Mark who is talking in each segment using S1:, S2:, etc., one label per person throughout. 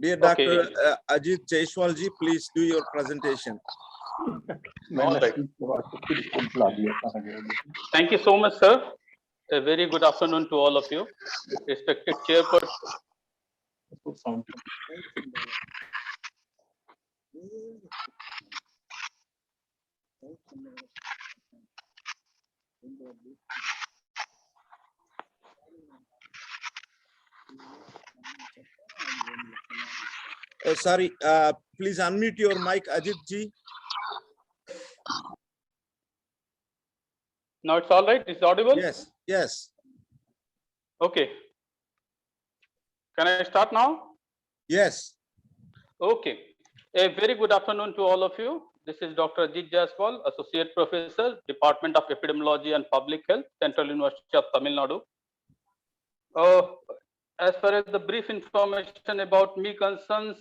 S1: Dear
S2: Okay.
S1: Dr. Ajit Jaiswalji, please do your presentation.
S2: All right. Thank you so much, sir. A very good afternoon to all of you. Respected chairperson.
S1: Oh, sorry. Please unmute your mic, Ajit ji.
S2: Now it's all right. It's audible.
S1: Yes, yes,
S2: Okay. Can I start now?
S1: yes.
S2: Okay. A very good afternoon to all of you. This is Dr. Ajit Jaiswal, Associate Professor, Department of Epidemiology and Public Health, Central University of Tamil Nadu. As far as the brief information about me concerns,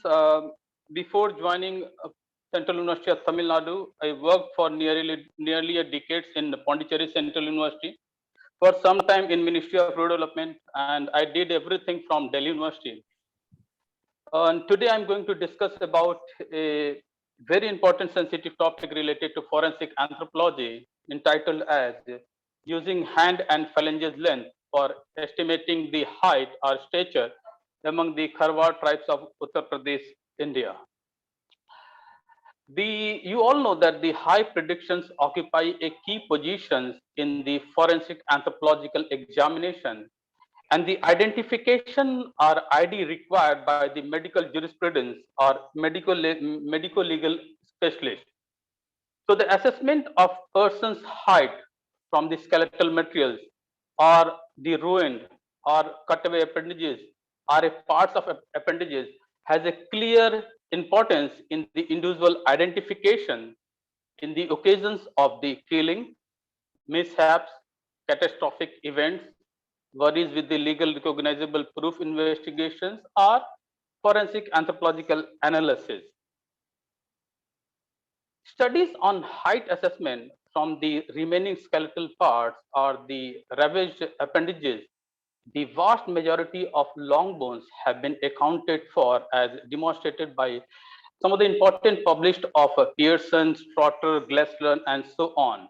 S2: before joining Central University of Tamil Nadu, I worked for nearly a decade in Pondicherry Central University, for some time in Ministry of Rural Development, and I did everything from Delhi University. And today I'm going to discuss about a very important sensitive topic related to forensic anthropology, entitled as using hand and phalanges length for estimating the height or stature among the Kharwar tribes of Uttar Pradesh, India. You all know that the height predictions occupy a key positions in the forensic anthropological examination, and the identification or ID required by the medical jurisprudence or medical legal specialist. So the assessment of person's height from the skeletal materials or the ruined or cutaway appendages or a parts of appendages has a clear importance in the individual identification in the occasions of the killing, mishaps, catastrophic events, worries with the legal recognizable proof investigations, or forensic anthropological analysis. Studies on height assessment from the remaining skeletal parts or the ravaged appendages, the vast majority of long bones have been accounted for, as demonstrated by some of the important published of Pearson, Trotter, Glessler, and so on.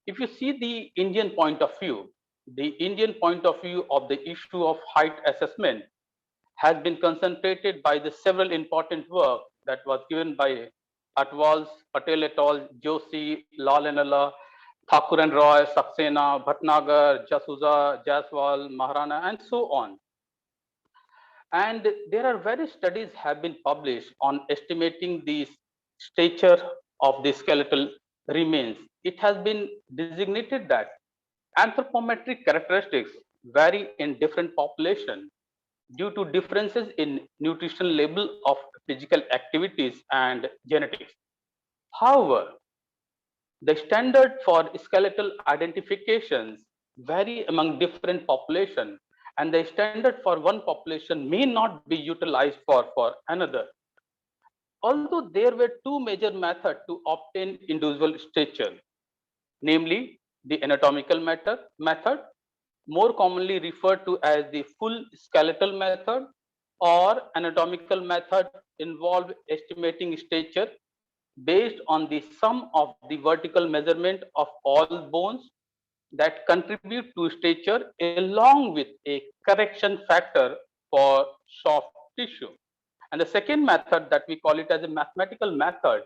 S2: If you see the Indian point of view, the Indian point of view of the issue of height assessment has been concentrated by the several important work that was given by Atwals, Patel et al., Joshi, Lal and Allah, Thakur and Roy, Saxena, Bhatnagar, Jasuja, Jaiswal, Maharana, and so on. And there are various studies have been published on estimating the stature of the skeletal remains. It has been designated that anthropometric characteristics vary in different populations due to differences in nutritional level of physical activities and genetics. However, the standard for skeletal identifications vary among different populations, and the standard for one population may not be utilized for another. Although there were two major methods to obtain individual stature, namely the anatomical method, more commonly referred to as the full skeletal method, or anatomical method involve estimating stature based on the sum of the vertical measurement of all bones that contribute to stature along with a correction factor for soft tissue. And the second method, that we call it as a mathematical method,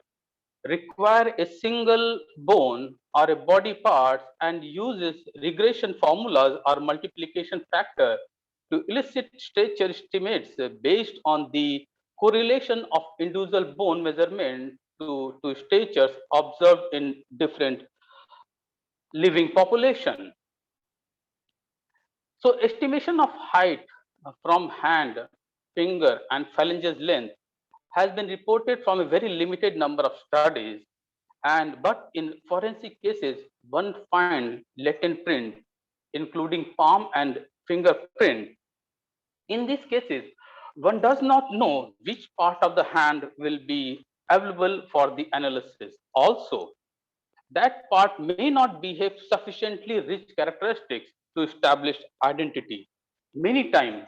S2: require a single bone or a body part and uses regression formulas or multiplication factor to elicit stature estimates based on the correlation of individual bone measurement to statures observed in different living population. So estimation of height from hand, finger, and phalanges length has been reported from a very limited number of studies, and but in forensic cases, one find latent print, including palm and fingerprint. In these cases, one does not know which part of the hand will be available for the analysis. Also, that part may not behave sufficiently rich characteristics to establish identity. Many times,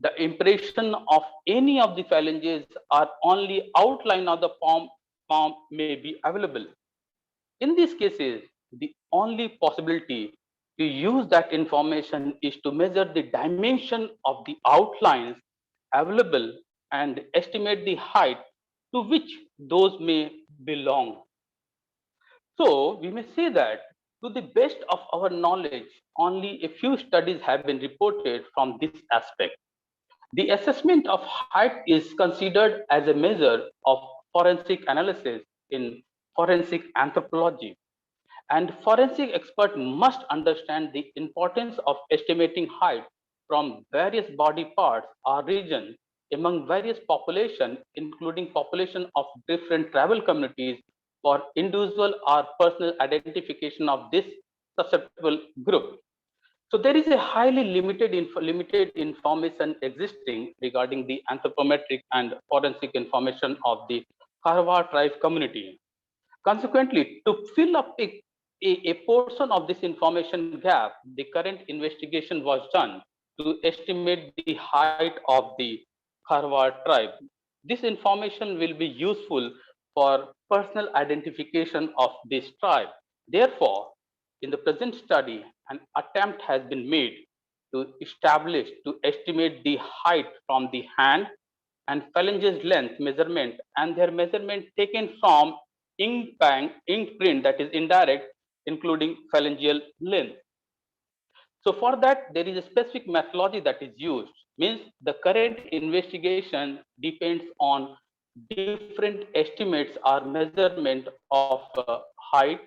S2: The impression of any of the phalanges or only outline of the palm may be available. In these cases, the only possibility to use that information is to measure the dimension of the outlines available and estimate the height to which those may belong. So we may say that to the best of our knowledge, only a few studies have been reported from this aspect. The assessment of height is considered as a measure of forensic analysis in forensic anthropology. And forensic expert must understand the importance of estimating height from various body parts or regions among various population, including population of different tribal communities for individual or personal identification of this susceptible group. So there is a highly limited information existing regarding the anthropometric and forensic information of the Kharwar tribe community. Consequently, to fill up a portion of this information gap, the current investigation was done to estimate the height of the Kharwar tribe. This information will be useful for personal identification of this tribe. Therefore, in the present study, an attempt has been made to estimate the height from the hand and phalanges length measurement and their measurement taken from ink print that is indirect, including phalangeal length. So for that, there is a specific methodology that is used. Means the current investigation depends on different estimates or measurement of height,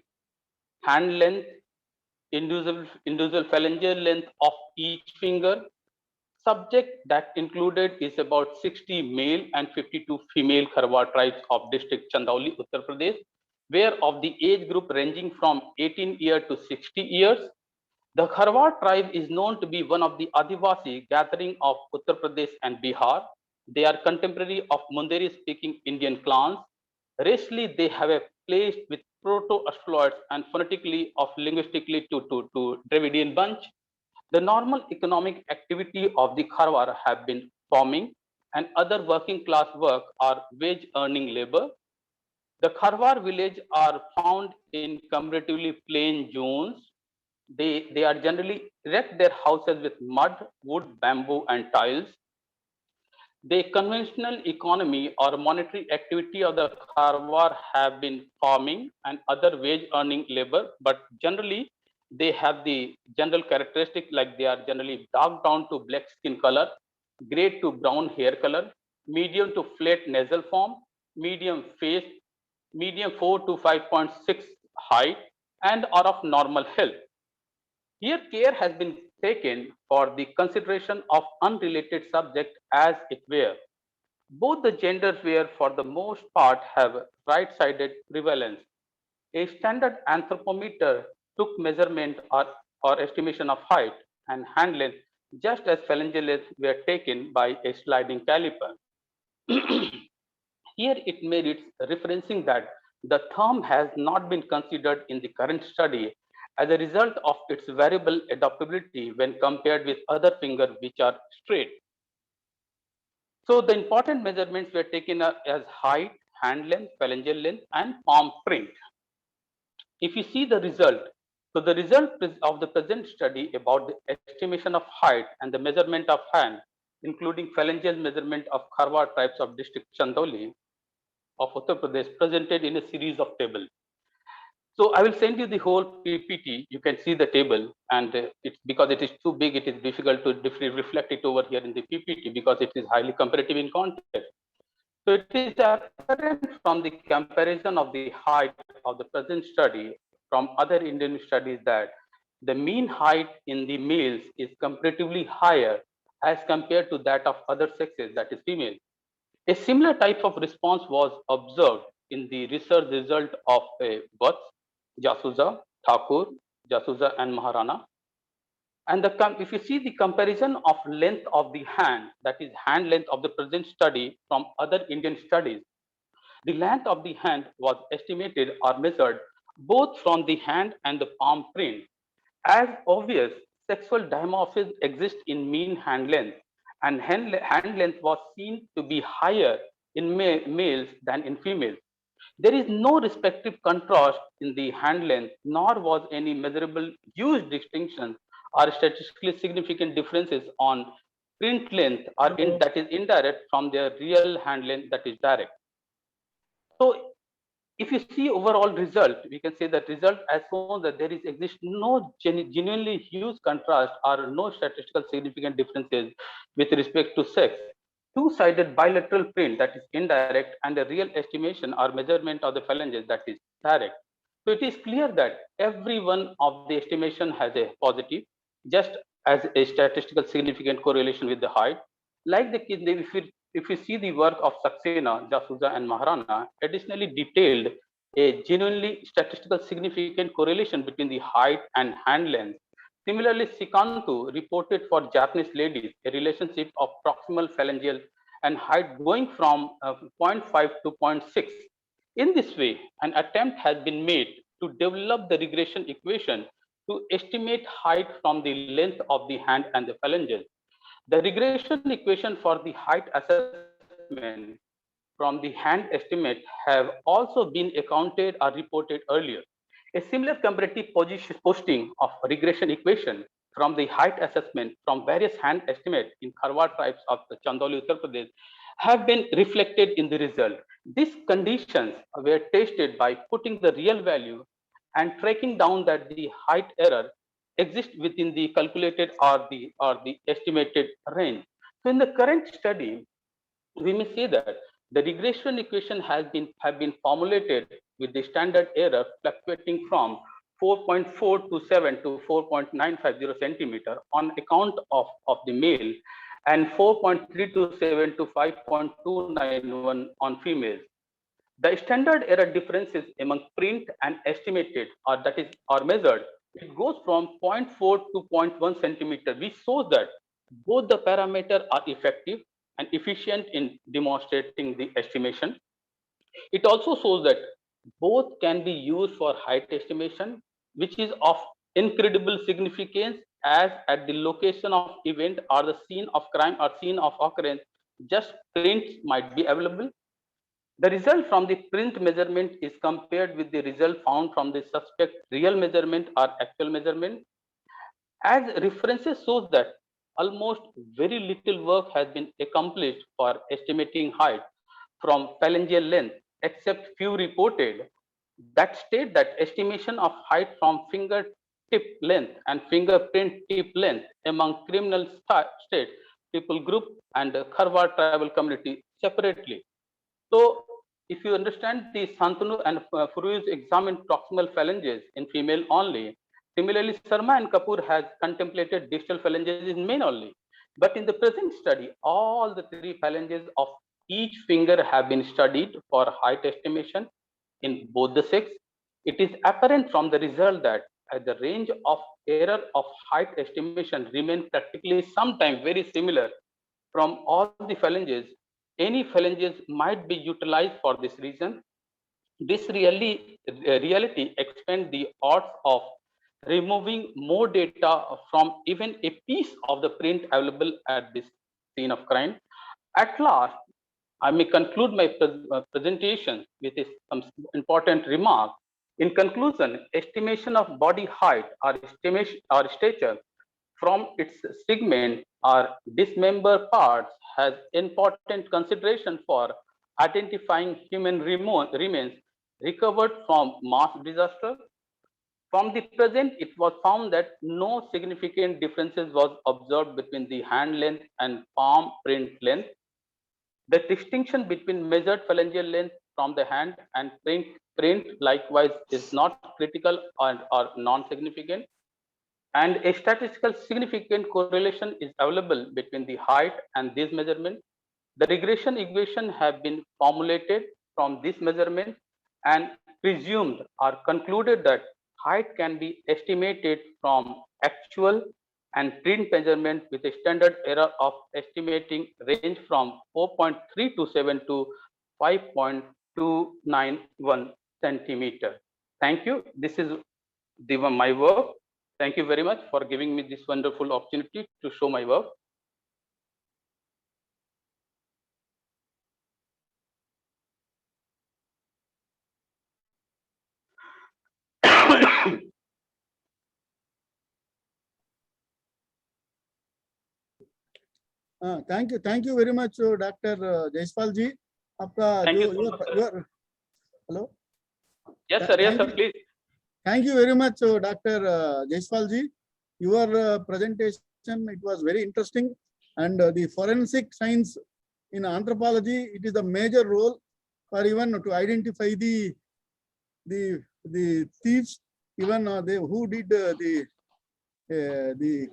S2: hand length, individual phalangeal length of each finger. Subject that included is about 60 male and 52 female Kharwar tribes of district Chandauli, Uttar Pradesh, where of the age group ranging from 18 years to 60 years. The Kharwar tribe is known to be one of the Adivasi gathering of Uttar Pradesh and Bihar. They are contemporary of Mundari speaking Indian clans. Racially, they have a place with Proto-Australoids and phonetically of linguistically to Dravidian bunch. The normal economic activity of the Kharwar have been farming and other working class work or wage earning labor. The Kharwar village are found in comparatively plain zones. They are generally erect their houses with mud, wood, bamboo, and tiles. The conventional economy or monetary activity of the Kharwar have been farming and other wage earning labor, but generally they have the general characteristic like they are generally dark brown to black skin color, gray to brown hair color, medium to flat nasal form, medium face, medium 4 to 5.6 height, and are of normal health. Here, care has been taken for the consideration of unrelated subject as it were. Both the genders were, for the most part, have right-sided prevalence. A standard anthropometer took measurement or estimation of height and hand length, just as phalangeal length were taken by a sliding caliper. Here it merits referencing that the thumb has not been considered in the current study as a result of its variable adaptability when compared with other fingers which are straight. So the important measurements were taken as height, hand length, phalangeal length, and palm print. If you see the result, so the result of the present study about the estimation of height and the measurement of hand, including phalangeal measurement of Kharwar tribes of district Chandauli of Uttar Pradesh, presented in a series of tables. So I will send you the whole PPT. You can see the table, and it's because it is too big, it is difficult to reflect it over here in the PPT because it is highly comparative in context. So it is apparent from the comparison of the height of the present study from other Indian studies that the mean height in the males is comparatively higher as compared to that of other sexes, that is female. A similar type of response was observed in the research result of Vats, Jasuja, Thakur, Jasuja, and Maharana. And if you see the comparison of length of the hand, that is hand length of the present study from other Indian studies, the length of the hand was estimated or measured both from the hand and the palm print. As obvious, sexual dimorphism exists in mean hand length and hand length was seen to be higher in males than in females. There is no respective contrast in the hand length, nor was any measurable huge distinction or statistically significant differences on print length that is indirect from their real hand length that is direct. So if you see overall result, we can say that result has shown that there exists no genuinely huge contrast or no statistical significant differences with respect to sex. Two-sided bilateral print that is indirect and a real estimation or measurement of the phalanges that is direct. So it is clear that every one of the estimation has a positive, just as a statistical significant correlation with the height. Like the case, if you see the work of Saxena, Jasuja, and Maharana, additionally detailed a genuinely statistical significant correlation between the height and hand length. Similarly, Sikantu reported for Japanese ladies a relationship of proximal phalangeal and height going from 0.5 to 0.6. In this way, an attempt has been made to develop the regression equation to estimate height from the length of the hand and the phalanges. The regression equation for the height assessment from the hand estimate have also been accounted or reported earlier. A similar comparative posting of regression equation from the height assessment from various hand estimates in Kharwar tribes of the Chandoli, Uttar Pradesh have been reflected in the result. These conditions were tested by putting the real value and tracking down that the height error exists within the calculated or the estimated range. So in the current study, we may say that the regression equation have been formulated with the standard error fluctuating from 4.427 to 4.950 centimeter on account of the male and 4.327 to 5.291 on females. The standard error differences among print and estimated or that is or measured, it goes from 0.4 to 0.1 centimeter, which shows that both the parameters are effective and efficient in demonstrating the estimation. It also shows that both can be used for height estimation, which is of incredible significance as at the location of event or the scene of crime or scene of occurrence, just prints might be available. The result from the print measurement is compared with the result found from the suspect real measurement or actual measurement. As references shows that almost very little work has been accomplished for estimating height from phalangeal length, except few reported that state that estimation of height from fingertip length and fingerprint tip length among criminal state, people group, and Kharwar tribal community separately. So, if you understand the Santanu and Furu's examined proximal phalanges in female only. Similarly, Sharma and Kapoor has contemplated distal phalanges in men only. But in the present study, all the three phalanges of each finger have been studied for height estimation in both the sex. It is apparent from the result that the range of error of height estimation remains practically sometimes very similar from all the phalanges. Any phalanges might be utilized for this reason. This reality expands the odds of removing more data from even a piece of the print available at this scene of crime. At last, I may conclude my presentation with some important remark. In conclusion, estimation of body height or estimation or stature from its segment or dismember parts has important consideration for identifying human remains recovered from mass disaster. From the present, it was found that no significant differences was observed between the hand length and palm print length. The distinction between measured phalangeal length from the hand and print likewise is not critical or non-significant. And a statistical significant correlation is available between the height and this measurement. The regression equation have been formulated from this measurement and presumed or concluded that height can be estimated from actual and print measurement with a standard error of estimating range from 4.327 to 5.291 centimeter. Thank you. This is my work. Thank you very much for giving me this wonderful opportunity to show my work.
S3: Thank you very much, Dr. Jaiswal ji. आपका
S2: Thank you
S3: जो
S2: so much, sir.
S3: hello.
S2: Yes, sir. Yes,
S3: Thank
S2: sir.
S3: you.
S2: Please.
S3: Thank you very much, Dr. Jaiswal ji. Your presentation, it was very interesting, and the forensic science in anthropology, it is a major role for even to identify the thieves, even they who did the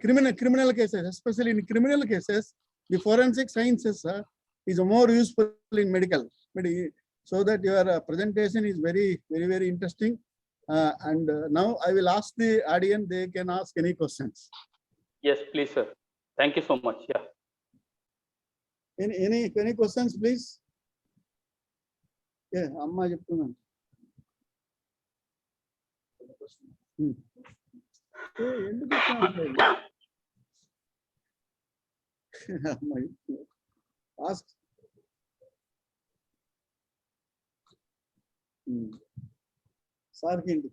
S3: criminal cases, especially in criminal cases, the forensic sciences is more useful in medical. So that your presentation is very interesting. And now I will ask the audience, they can ask any questions.
S2: Yes, please, sir. Thank you so much. Yeah.
S3: Any questions, please? Yeah, Amma చెప్తున్నాను. ఎందుకు ask. Sir ఏంటి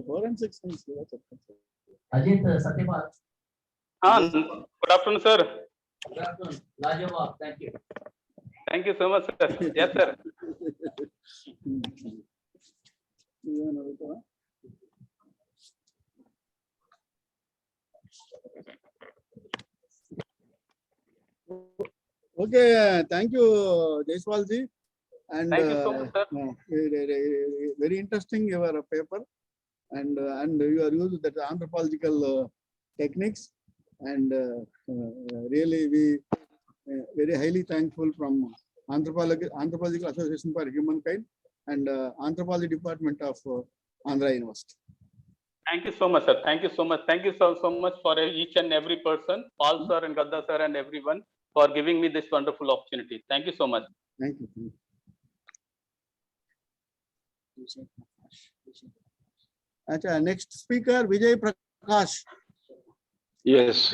S3: forensic science
S4: Ajit Satyapal.
S2: Good afternoon, sir.
S4: Good afternoon. Lajawab. Thank you.
S2: Thank you so much, sir. Yes, sir.
S3: Okay, thank you, Jaiswal ji. And
S2: Thank you so much, sir.
S3: very interesting your paper, and you are used that anthropological techniques, and really we very highly thankful from Anthropological Association for Humankind and Anthropology Department of Andhra University.
S2: Thank you so much, sir. Thank you so much. Thank you so much for each and every person, Paul sir and Gadda sir and everyone, for giving me this wonderful opportunity. Thank you so much.
S3: Thank you. Acha, next speaker, Vijay Prakash.
S5: Yes.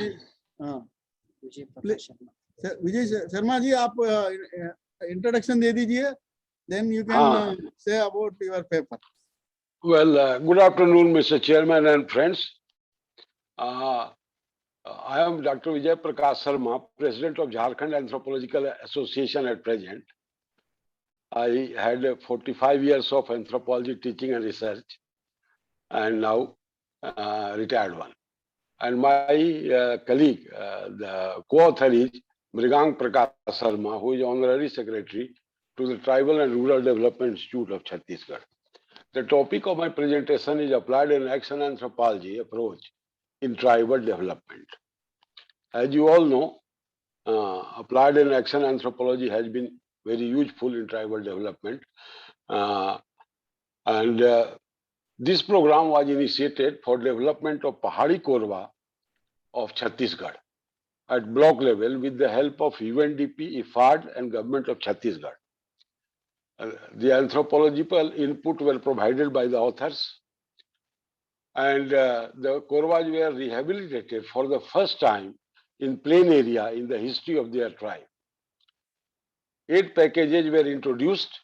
S3: Vijay Sharma ji, आप introduction दे दीजिए, then you can say about your paper.
S5: Well, good afternoon, Mr. Chairman and friends. I am Dr. Vijay Prakash Sharma, President of Jharkhand Anthropological Association at present. I had 45 years of anthropology teaching and research, and now retired one. And my colleague, the co-author is Mrigang Prakash Sharma, who is Honorary Secretary to the Tribal and Rural Development Institute of Chhattisgarh. The topic of my presentation is Applied and Action Anthropology Approach in Tribal Development. As you all know, Applied and Action Anthropology has been very useful in tribal development. This program was initiated for development of Pahari Korwa of Chhattisgarh at block level with the help of UNDP, IFAD and Government of Chhattisgarh. The anthropological input were provided by the authors, and the Korwas were rehabilitated for the first time in plain area in the history of their tribe. 8 packages were introduced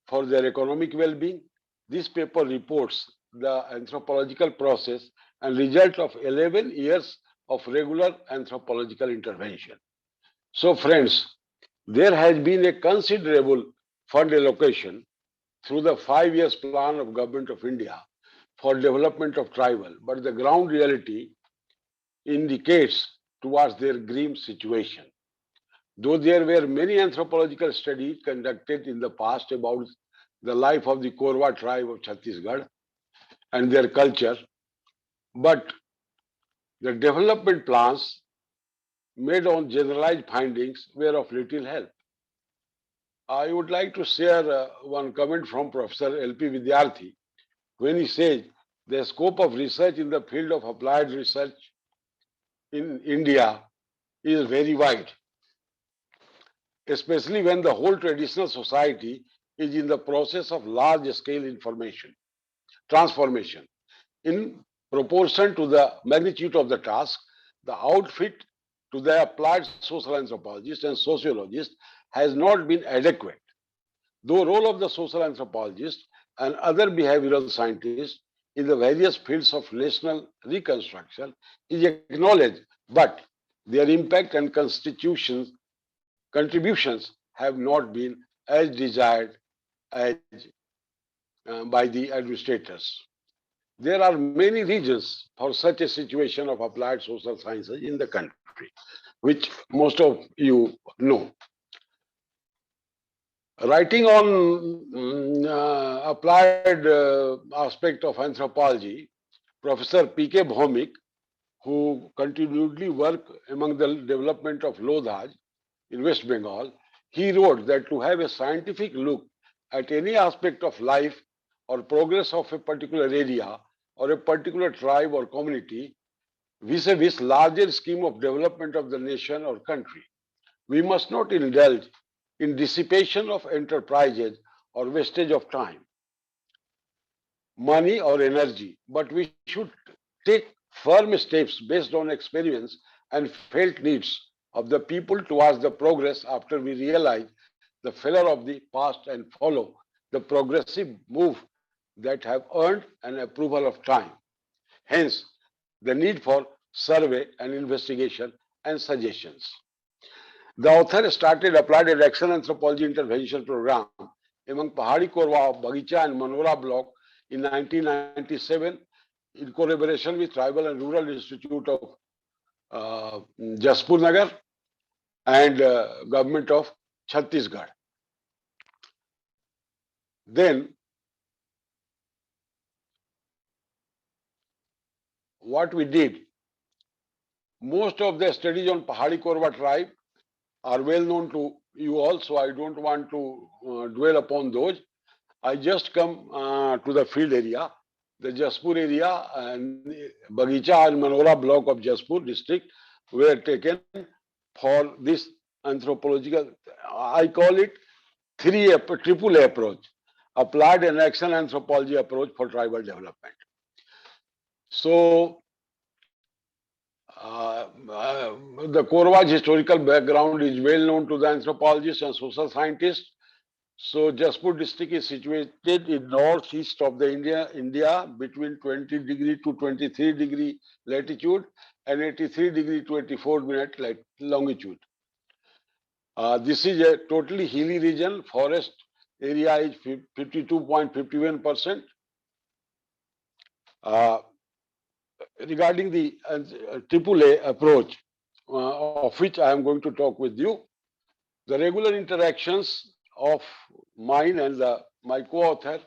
S5: for their economic well-being. This paper reports the anthropological process and result of 11 years of regular anthropological intervention. So friends, there has been a considerable fund allocation through the 5 years plan of Government of India for development of tribal, but the ground reality indicates towards their grim situation. Though there were many anthropological studies conducted in the past about the life of the Korwa tribe of Chhattisgarh and their culture, but the development plans made on generalized findings were of little help. I would like to share one comment from Professor L.P. Vidyarthi when he says the scope of research in the field of applied research in India is very wide, especially when the whole traditional society is in the process of large-scale information transformation. In proportion to the magnitude of the task, the outfit to the applied social anthropologist and sociologist has not been adequate. The role of the social anthropologist and other behavioral scientists in the various fields of national reconstruction is acknowledged, but their impact and contributions have not been as desired as by the administrators. There are many reasons for such a situation of applied social sciences in the country, which most of you know. Writing on applied aspect of anthropology, Professor P.K. Bhaumik, who continually worked among the development of Lodhaj in West Bengal, he wrote that to have a scientific look at any aspect of life or progress of a particular area or a particular tribe or community vis-a-vis larger scheme of development of the nation or country, we must not indulge in dissipation of enterprises or wastage of time, money or energy, but we should take firm steps based on experience and felt needs of the people towards the progress after we realize the failure of the past and follow the progressive move that have earned an approval of time. Hence, the need for survey and investigation and suggestions. The author started applied action anthropology intervention program among Pahadi Korwa of Bagicha and Manora block in 1997 in collaboration with Tribal and Rural Institute of Jaspur Nagar and government of Chhattisgarh. Then what we did, most of the studies on Pahadi Korwa tribe are well known to you all, so I don't want to dwell upon those. I just come to the field area. The Jaspur area and Bagicha and Manora block of Jaspur district were taken for this anthropological, I call it triple A approach, applied and action anthropology approach for tribal development. So, the Korwa's historical background is well known to the anthropologists and social scientists. So, Jaspur district is situated in northeast of the India between 20 degree to 23 degree latitude and 83 degree to 84 minute longitude. This is a totally hilly region. Forest area is 52.51%. Regarding the AAA approach, of which I am going to talk with you, the regular interactions of mine and my co-author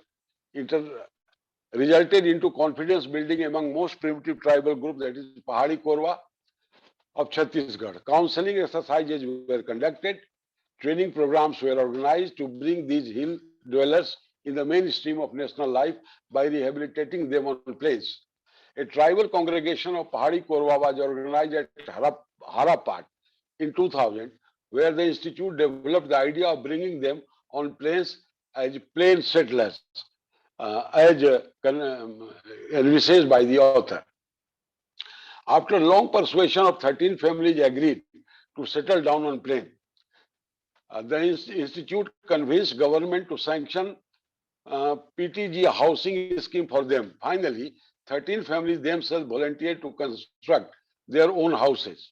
S5: resulted into confidence building among most primitive tribal group, that is Pahadi Korwa of Chhattisgarh. Counseling exercises were conducted, training programs were organized to bring these hill dwellers in the mainstream of national life by rehabilitating them on place. A tribal congregation of Pahadi Korwa was organized at Harapat in 2000, where the institute developed the idea of bringing them on plains as plain settlers, as envisaged by the author. After long persuasion of 13 families agreed to settle down on plain. The institute convinced government to sanction PTG housing scheme for them. Finally, 13 families themselves volunteered to construct their own houses.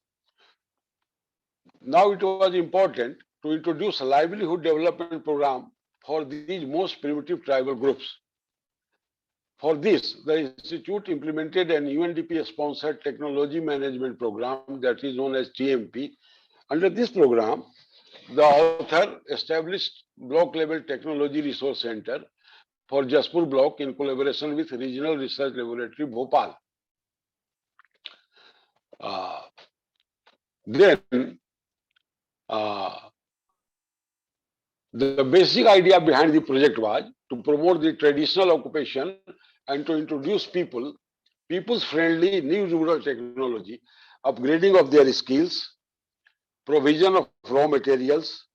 S5: Now it was important to introduce a livelihood development program for these most primitive tribal groups. For this, the institute implemented an UNDP-sponsored technology management program that is known as TMP. Under this program, the author established block-level technology resource center for Jaspur block in collaboration with Regional Research Laboratory, Bhopal. The basic idea behind the project was to promote the traditional occupation and to introduce people's friendly new rural technology, upgrading of their skills, provision of raw materials,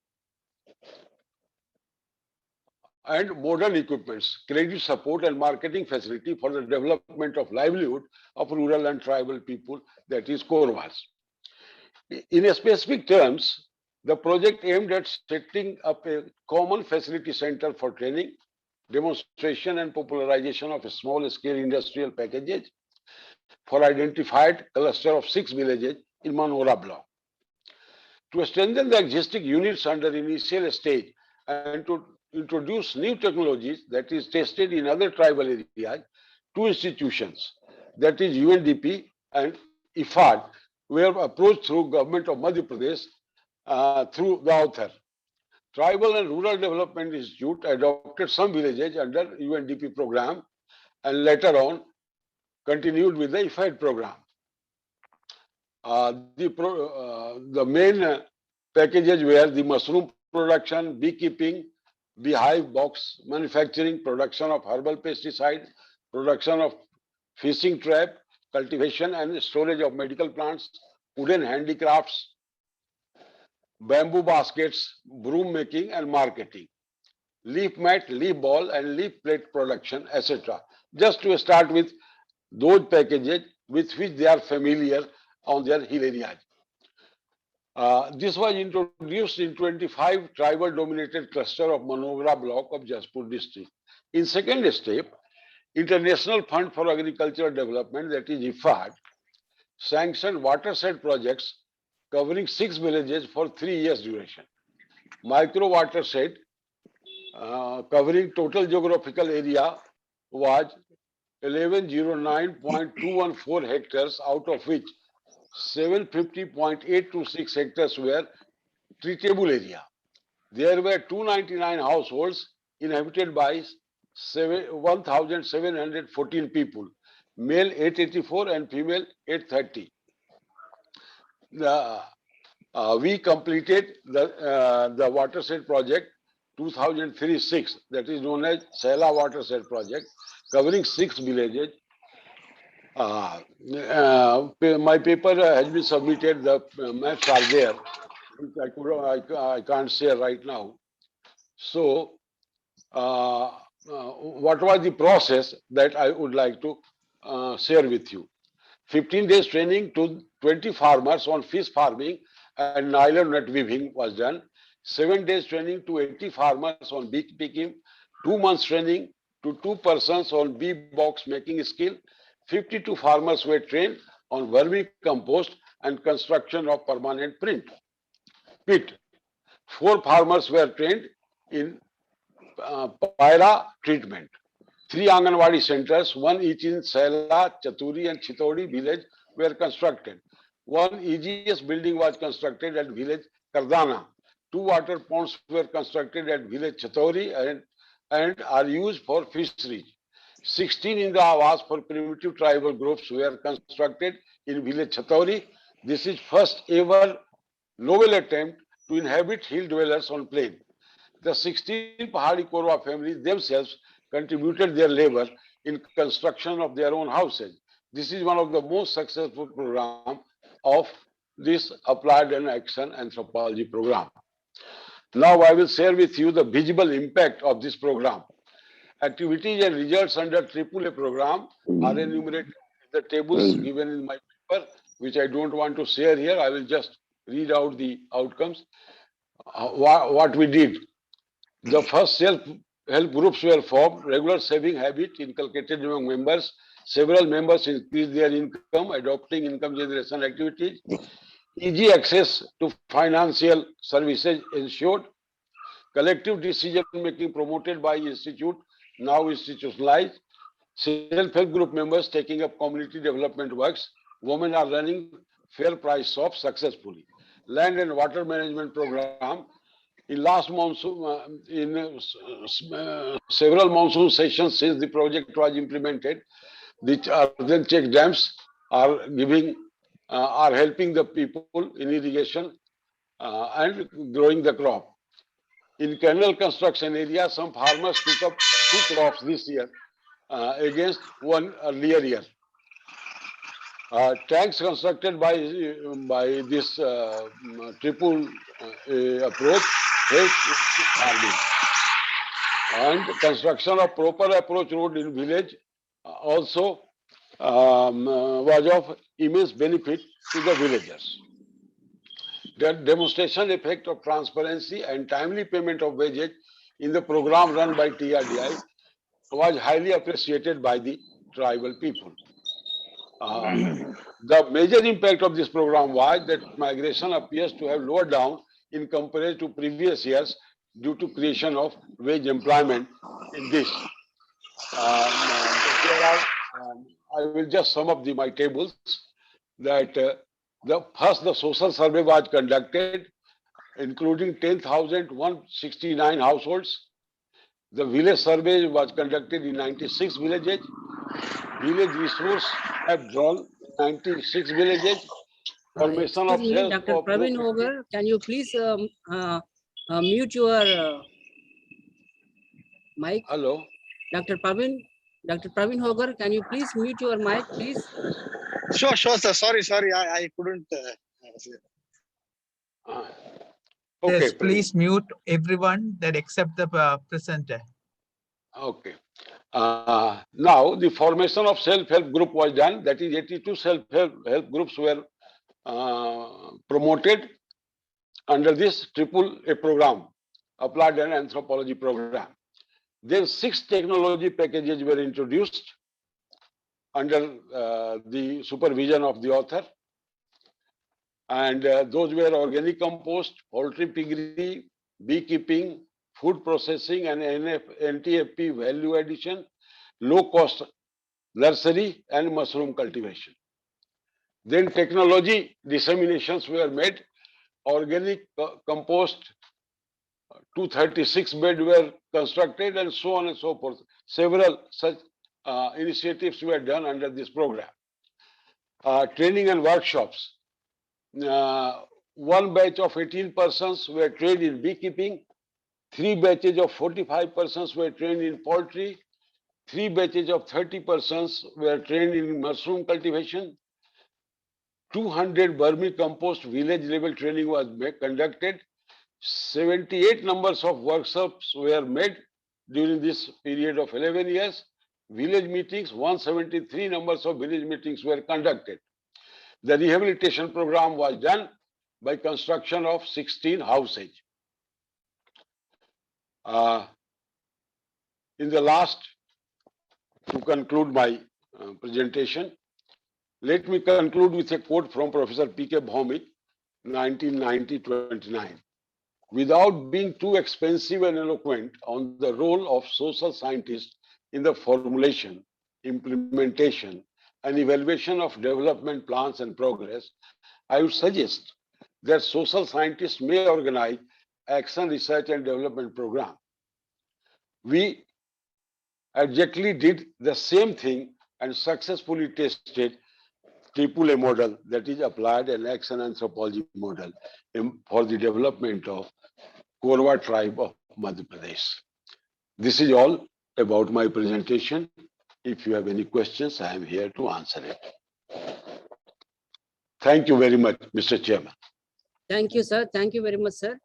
S5: and modern equipments, credit support and marketing facility for the development of livelihood of rural and tribal people, that is Korwas. In a specific terms, the project aimed at setting up a common facility center for training, demonstration and popularization of small-scale industrial packages for identified cluster of 6 villages in Manora block. To strengthen the existing units under initial stage and to introduce new technologies that is tested in other tribal areas, two institutions, that is UNDP and IFAD, were approached through Government of Madhya Pradesh through the author. Tribal and Rural Development Institute adopted some villages under UNDP program and later on continued with the IFAD program. The main packages were the mushroom production, beekeeping, beehive box manufacturing, production of herbal pesticide, production of fishing trap, cultivation and storage of medical plants, wooden handicrafts, bamboo baskets, broom making and marketing, leaf mat, leaf ball and leaf plate production, etc. Just to start with those packages with which they are familiar on their hill areas. This was introduced in 25 tribal dominated cluster of Manora block of Jaspur district. In second step, International Fund for Agricultural Development, that is IFAD, sanctioned watershed projects covering 6 villages for 3 years duration. Micro watershed covering total geographical area was 1109.214 hectares, out of which 750.826 hectares were treatable area. There were 299 households inhabited by 1,714 people, male 884 and female 830. We completed the watershed project 2003-06, that is known as Sela watershed project, covering 6 villages. My paper has been submitted, the maps are there, which I can't share right now. So, what was the process that I would like to share with you? 15 days training to 20 farmers on fish farming and nylon net weaving was done. 7 days training to 80 farmers on beekeeping. 2 months training to 2 persons on bee box making skill. 52 farmers were trained on vermicompost and construction of permanent pit. 4 farmers were trained in Pyra treatment. 3 Anganwadi centers, 1 each in Sela, Chaturi and Chitodi village were constructed. 1 EGS building was constructed at village Kardana. 2 water ponds were constructed at village Chatori and are used for fisheries. 16 Indra Awas for primitive tribal groups were constructed in village Chatori. This is first ever novel attempt to inhabit hill dwellers on plain. The 16 Pahadi Korwa families themselves contributed their labor in construction of their own houses. This is one of the most successful programs of this applied and action anthropology program. Now I will share with you the visible impact of this program. Activities and results under AAA program are enumerated in the tables given in my paper, which I don't want to share here. I will just read out the outcomes. What we did. The first self-help groups were formed, regular saving habit inculcated among members. Several members increased their income, adopting income generation activities. Easy access to financial services ensured. Collective decision making promoted by institute, now institutionalized. Self-help group members taking up community development works. Women are running fair price shops successfully. Land and water management program. In last monsoon, several monsoon sessions since the project was implemented, the earthen check dams are helping the people in irrigation and growing the crop. In canal construction area, some farmers took up 2 crops this year against 1 earlier year. Tanks constructed by this triple approach farming, and construction of proper approach road in village also was of immense benefit to the villagers. The demonstration effect of transparency and timely payment of wages in the program run by TRDI was highly appreciated by the tribal people. The major impact of this program was that migration appears to have lowered down in comparison to previous years due to creation of wage employment in this. I will just sum up my tables that the social survey was conducted, including 10,169 households. The village survey was conducted in 96 villages. Village resource have drawn 96 villages. Formation of
S6: Excuse me,
S5: self
S6: Dr. Praveen Hogar, can you please mute your mic?
S5: Hello.
S6: Dr. Praveen Hogar, can you please mute your mic, please?
S7: Sure, sir. Sorry, I couldn't.
S5: Okay.
S8: Yes, please mute everyone that except the presenter.
S5: Okay. Now the formation of self-help group was done. That is 82 self-help groups were promoted under this AAA program, Applied and Anthropology program. Then 6 technology packages were introduced under the supervision of the author. And those were organic compost, poultry piggery, beekeeping, food processing, and NTFP value addition, low-cost nursery, and mushroom cultivation. Then technology disseminations were made. Organic compost, 236 beds were constructed, and so on and so forth. Several such initiatives were done under this program. Training and workshops. 1 batch of 18 persons were trained in beekeeping, 3 batches of 45 persons were trained in poultry, 3 batches of 30 persons were trained in mushroom cultivation, 200 vermicompost village level training was conducted, 78 numbers of workshops were made during this period of 11 years, village meetings, 173 numbers of village meetings were conducted. The rehabilitation program was done by construction of 16 houses. In the last, to conclude my presentation, let me conclude with a quote from Professor P.K. Bhaumik, 1990-29. Without being too expensive and eloquent on the role of social scientists in the formulation, implementation, and evaluation of development plans and progress, I would suggest that social scientists may organize action, research, and development program. We exactly did the same thing and successfully tested AAA model, that is Applied and Action Anthropology model, for the development of Korwa tribe of Madhya Pradesh. This is all about my presentation. If you have any questions, I am here to answer it. Thank you very much, Mr. Chairman.
S6: Thank you, sir. Thank you very much, sir.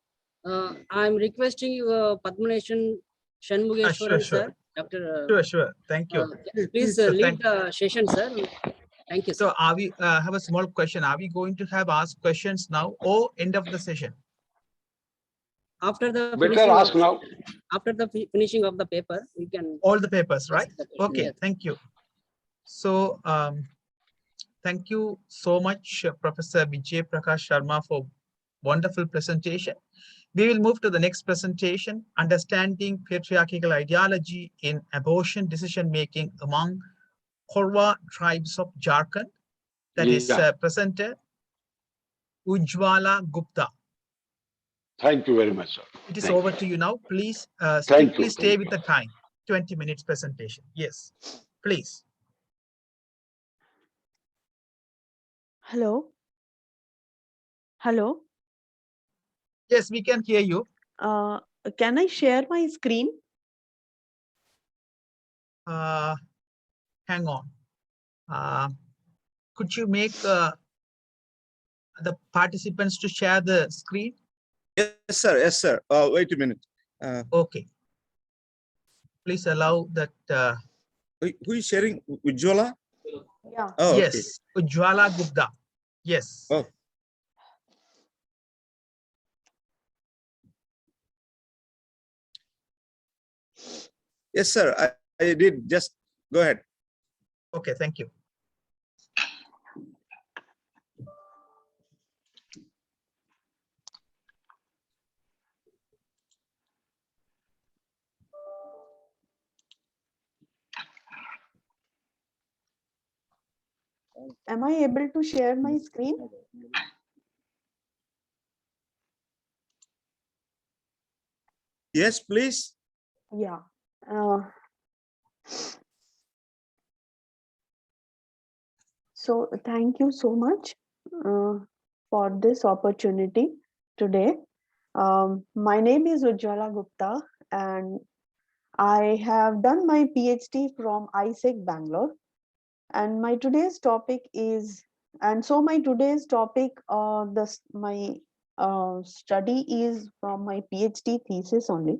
S6: I'm requesting you, Padmanabhan Shanmugeshwaran,
S8: sure.
S6: sir. Dr.
S8: Sure. Thank you.
S6: Please
S8: So
S6: lead the session, sir. Thank you, sir.
S8: So are we have a small question? Are we going to have asked questions now or end of the session?
S6: After the
S5: Better ask now.
S6: After the finishing of the paper, we can.
S8: All the papers, right? Okay,
S6: Yes.
S8: thank you. So thank you so much, Professor Vijay Prakash Sharma, for wonderful presentation. We will move to the next presentation, Understanding Patriarchal Ideology in Abortion Decision Making Among Korwa Tribes of Jharkhand. That is presenter Ujjwala Gupta.
S5: Thank you very much, sir.
S8: It is
S5: Thank
S8: over
S5: you.
S8: to you now. Please
S5: Thank you.
S8: stay with the time. 20 minutes presentation. Yes, please.
S9: Hello. Hello.
S8: Yes, we can hear you.
S9: Can I share my screen?
S8: Hang on. Could you make the participants to share the screen?
S1: Yes, sir. Yes, sir. Wait a minute.
S8: Okay. Please allow that.
S1: Who is sharing? Ujjwala?
S9: Yeah.
S1: Oh,
S8: Yes, Ujjwala Gupta. Yes.
S1: Oh. Yes, sir. I did. Just go ahead.
S8: Okay, thank you.
S9: Am I able to share my screen?
S1: Yes, please.
S9: Yeah. Uh, so thank you so much for this opportunity today. My name is Ujjwala Gupta and I have done my PhD from ISEC Bangalore. And my today's topic is, my today's topic, my study is from my PhD thesis only.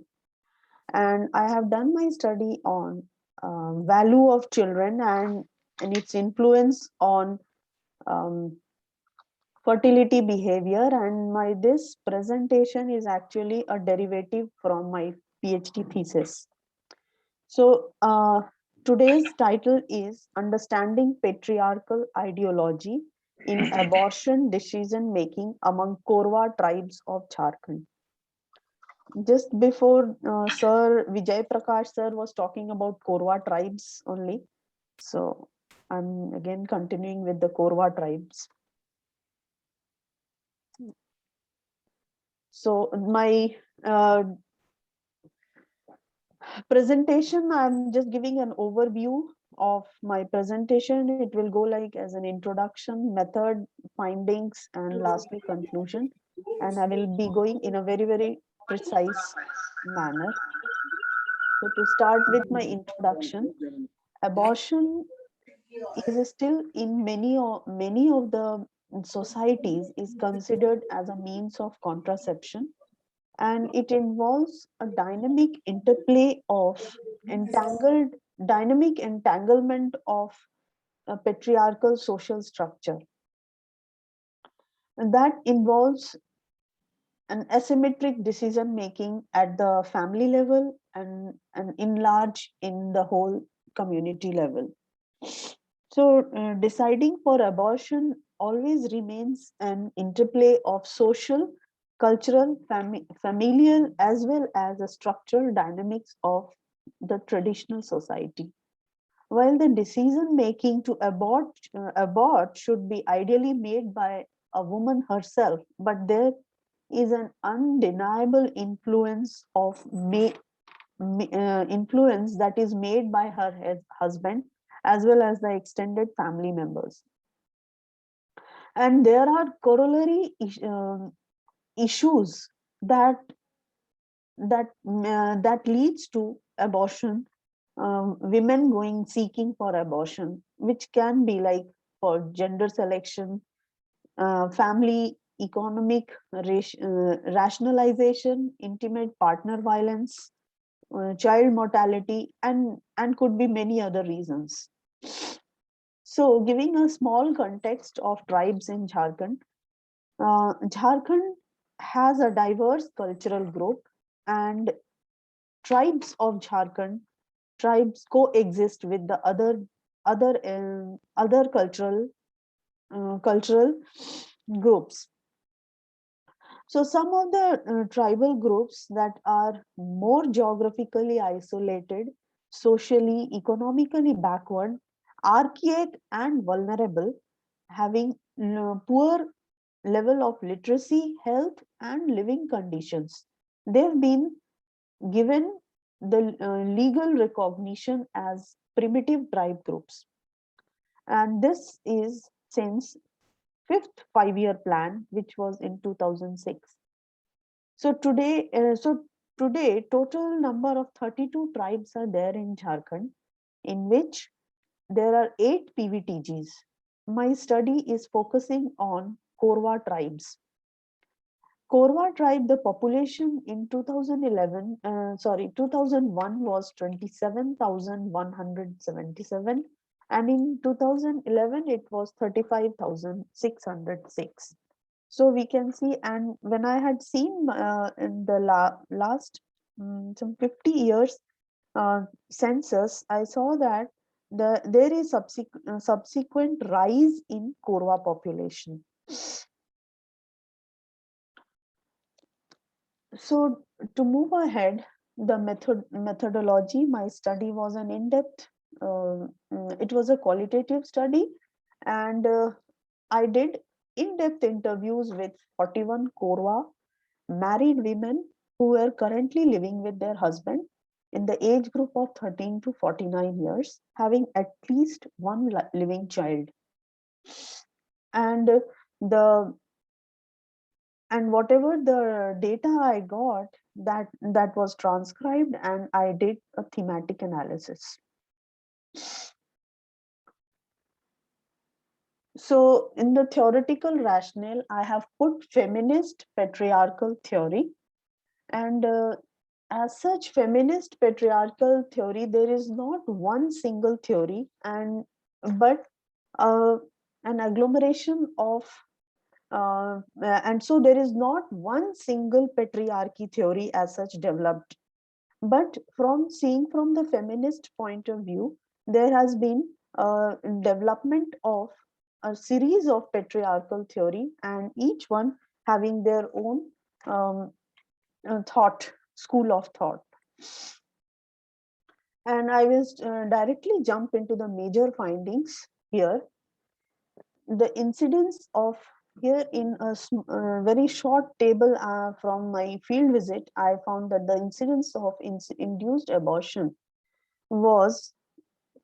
S9: And I have done my study on value of children and its influence on um, fertility behavior. And this presentation is actually a derivative from my PhD thesis. So today's title is Understanding Patriarchal Ideology in Abortion Decision Making Among Korwa Tribes of Jharkhand. Just before Sir Vijay Prakash sir was talking about Korwa tribes only. So I'm again continuing with the Korwa tribes. So my presentation, I'm just giving an overview of my presentation. It will go like as an introduction, method, findings, and lastly conclusion. And I will be going in a very, very precise manner. So to start with my introduction, abortion is still in many of the societies is considered as a means of contraception, and it involves a dynamic entanglement of a patriarchal social structure, and that involves an asymmetric decision making at the family level and in large in the whole community level. So deciding for abortion always remains an interplay of social, cultural, familial, as well as the structural dynamics of the traditional society. While the decision making to abort should be ideally made by a woman herself, but there is an undeniable influence influence that is made by her husband as well as the extended family members. And there are corollary issues that leads to abortion, women going seeking for abortion, which can be like for gender selection, family economic rationalization, intimate partner violence, child mortality, and could be many other reasons. So giving a small context of tribes in Jharkhand, Jharkhand has a diverse cultural group, and tribes of Jharkhand coexist with the other cultural groups. So some of the tribal groups that are more geographically isolated, socially, economically backward, archaic and vulnerable, having poor level of literacy, health and living conditions. They've been given the legal recognition as primitive tribe groups. And this is since fifth five-year plan, which was in 2006. So today, total number of 32 tribes are there in Jharkhand, in which there are 8 PVTGs. My study is focusing on Korwa tribes. Korwa tribe, the population in 2001 was 27,177, and in 2011 it was 35,606. So we can see, and when I had seen in the last some 50 years, census, I saw that there is subsequent rise in Korwa population. So to move ahead, the methodology, my study was an in-depth, it was a qualitative study, and I did in-depth interviews with 41 Korwa married women who were currently living with their husband in the age group of 13 to 49 years, having at least one living child. And whatever the data I got, that was transcribed, and I did a thematic analysis. So in the theoretical rationale, I have put feminist patriarchal theory, and as such feminist patriarchal theory, there is not one single theory, but an agglomeration of and so there is not one single patriarchy theory as such developed, but from seeing from the feminist point of view, there has been a development of a series of patriarchal theory, and each one having their own school of thought. And I will directly jump into the major findings here. The incidence of here in a very short table from my field visit, I found that the incidence of induced abortion was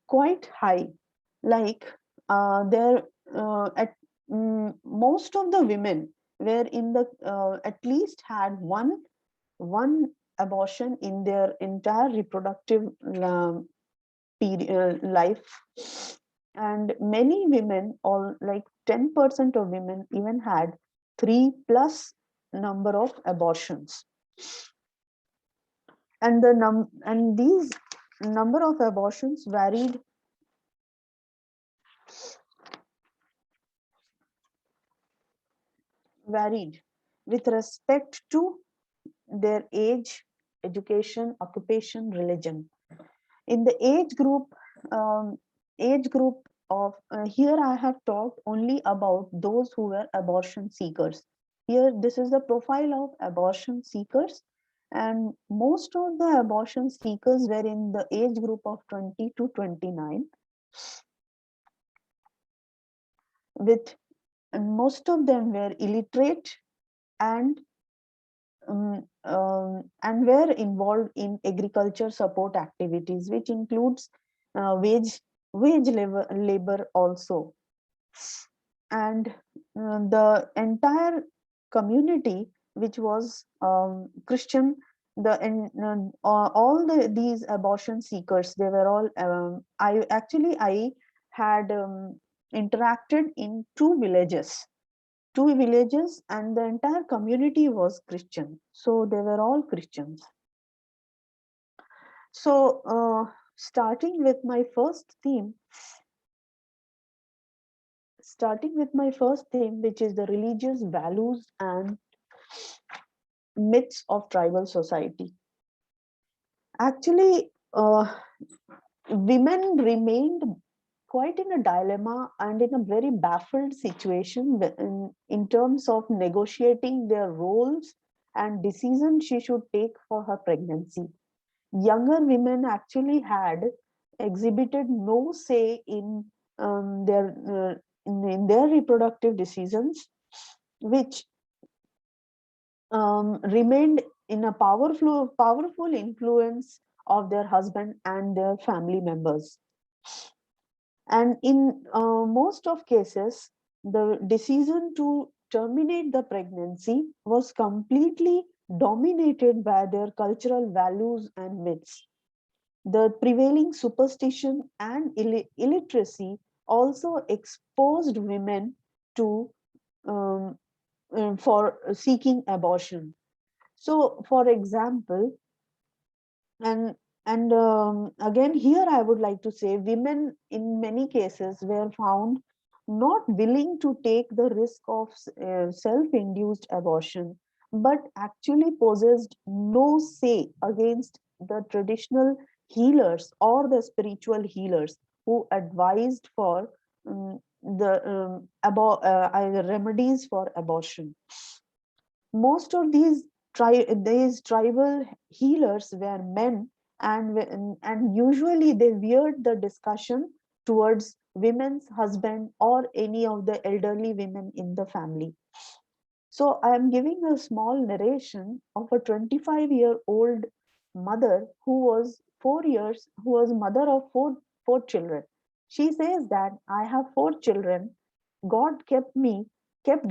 S9: quite high. Like most of the women were in the at least had one abortion in their entire reproductive life, and many women, all like 10% of women, even had 3+ number of abortions. And these number of abortions varied with respect to their age, education, occupation, religion. In the age group of here I have talked only about those who were abortion seekers. Here this is the profile of abortion seekers, and most of the abortion seekers were in the age group of 20 to 29, and most of them were illiterate and were involved in agriculture support activities, which includes wage labor also. And the entire community, which was Christian, all these abortion seekers, they were all I had interacted in two villages, and the entire community was Christian, so they were all Christians. So starting with my first theme, which is the religious values and myths of tribal society. Actually, women remained quite in a dilemma and in a very baffled situation in terms of negotiating their roles and decisions she should take for her pregnancy. Younger women actually had exhibited no say in their reproductive decisions, which remained in a powerful influence of their husband and their family members. And in most of cases, the decision to terminate the pregnancy was completely dominated by their cultural values and myths. The prevailing superstition and illiteracy also exposed women to for seeking abortion. So, for example, and again here I would like to say, women in many cases were found not willing to take the risk of self-induced abortion, but actually possessed no say against the traditional healers or the spiritual healers who advised for remedies for abortion. Most of these tribal healers were men, and usually they veered the discussion towards women's husband or any of the elderly women in the family. So I am giving a small narration of a 25-year-old mother who was mother of four children. She says that I have 4 children. God kept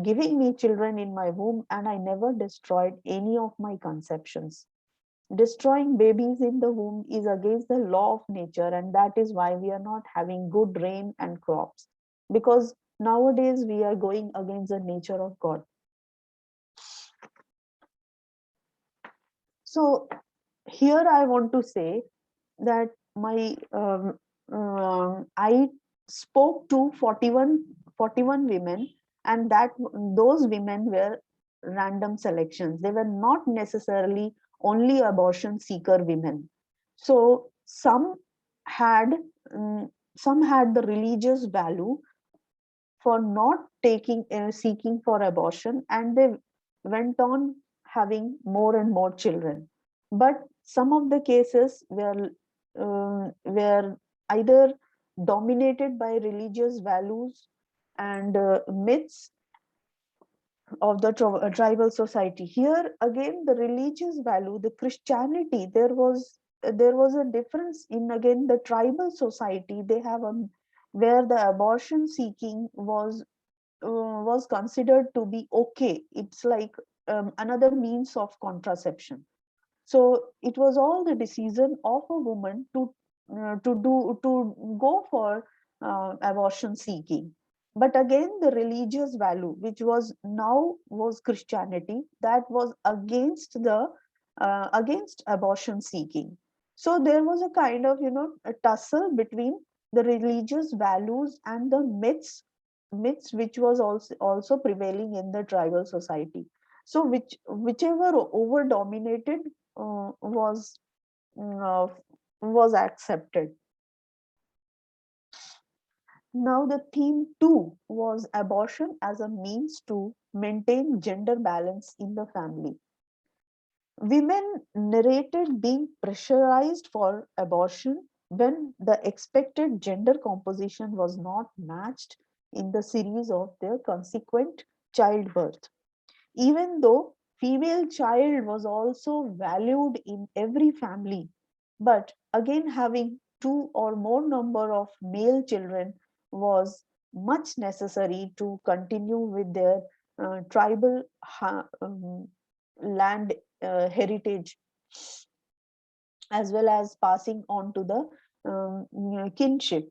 S9: giving me children in my womb, and I never destroyed any of my conceptions. Destroying babies in the womb is against the law of nature, and that is why we are not having good rain and crops, because nowadays we are going against the nature of God. So here I want to say that I spoke to 41 women, and that those women were random selections. They were not necessarily only abortion seeker women. So had some had the religious value for not seeking for abortion, and they went on having more and more children. But some of the cases were either dominated by religious values and myths of the tribal society. Here again, the religious value, the Christianity, there was a difference in, again, the tribal society. They have where the abortion seeking was considered to be okay. It's like another means of contraception. So it was all the decision of a woman to go for abortion seeking. But again, the religious value, which was Christianity, that was against abortion seeking. So there was a kind of a tussle between the religious values and the myths which was also prevailing in the tribal society. So whichever over dominated was accepted. Now the theme 2 was abortion as a means to maintain gender balance in the family. Women narrated being pressurized for abortion when the expected gender composition was not matched in the series of their consequent childbirth. Even though female child was also valued in every family, but again having 2 or more number of male children was much necessary to continue with their tribal land heritage, as well as passing on to the kinship.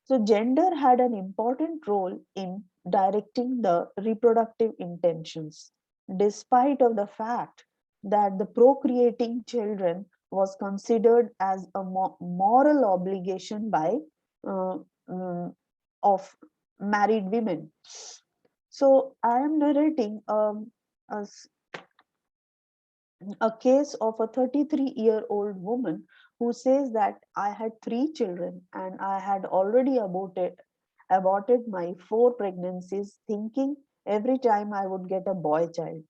S9: So gender had an important role in directing the reproductive intentions, despite of the fact that the procreating children was considered as a moral obligation by of married women. So I am narrating a case of a 33-year-old woman who says that I had 3 children and I had already aborted my 4 pregnancies, thinking every time I would get a boy child.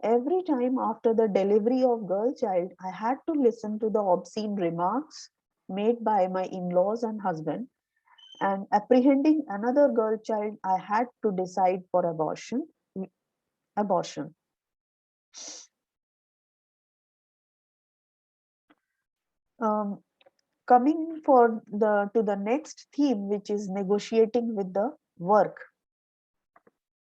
S9: Every time after the delivery of girl child, I had to listen to the obscene remarks made by my in-laws and husband, and apprehending another girl child, I had to decide for abortion. Coming to the next theme, which is negotiating with the work.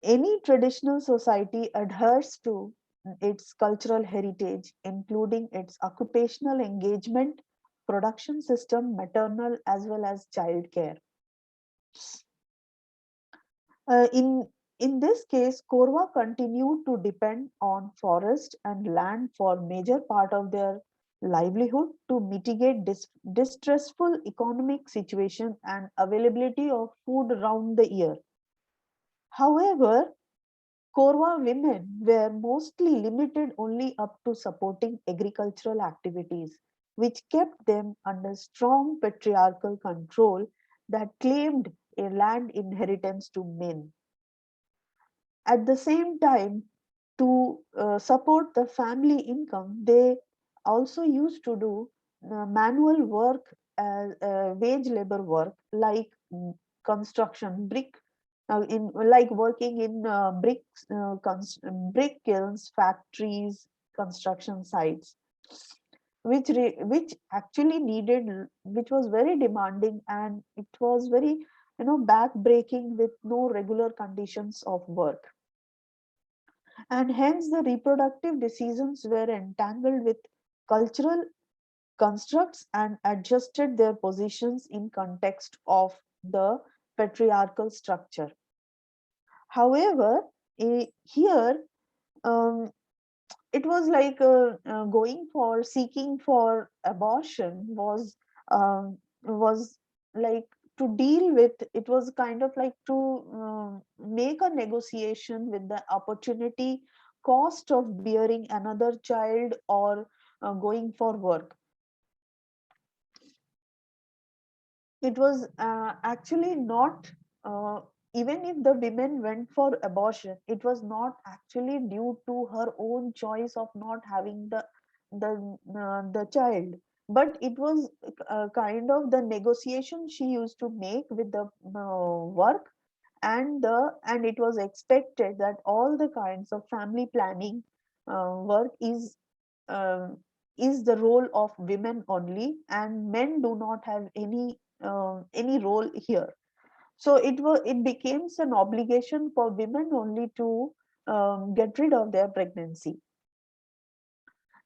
S9: Any traditional society adheres to its cultural heritage, including its occupational engagement, production system, maternal as well as child care. In this case, Korwa continued to depend on forest and land for major part of their livelihood to mitigate distressful economic situation and availability of food around the year. However, Korwa women were mostly limited only up to supporting agricultural activities. which kept them under strong patriarchal control that claimed a land inheritance to men. At the same time, to support the family income, they also used to do manual work, wage labor work, like construction, brick, in like working in brick kilns, factories, construction sites, which actually needed, which was very demanding, and it was very back breaking with no regular conditions of work, and hence the reproductive decisions were entangled with cultural constructs and adjusted their positions in context of the patriarchal structure. However, here um, it was like going for seeking for abortion was like to deal with, it was kind of like to make a negotiation with the opportunity cost of bearing another child, or going for work. It was actually not, even if the women went for abortion, it was not actually due to her own choice of not having the child, but it was kind of the negotiation she used to make with the work, and it was expected that all the kinds of family planning work um, is the role of women only, and men do not have any role here. So it becomes an obligation for women only to get rid of their pregnancy.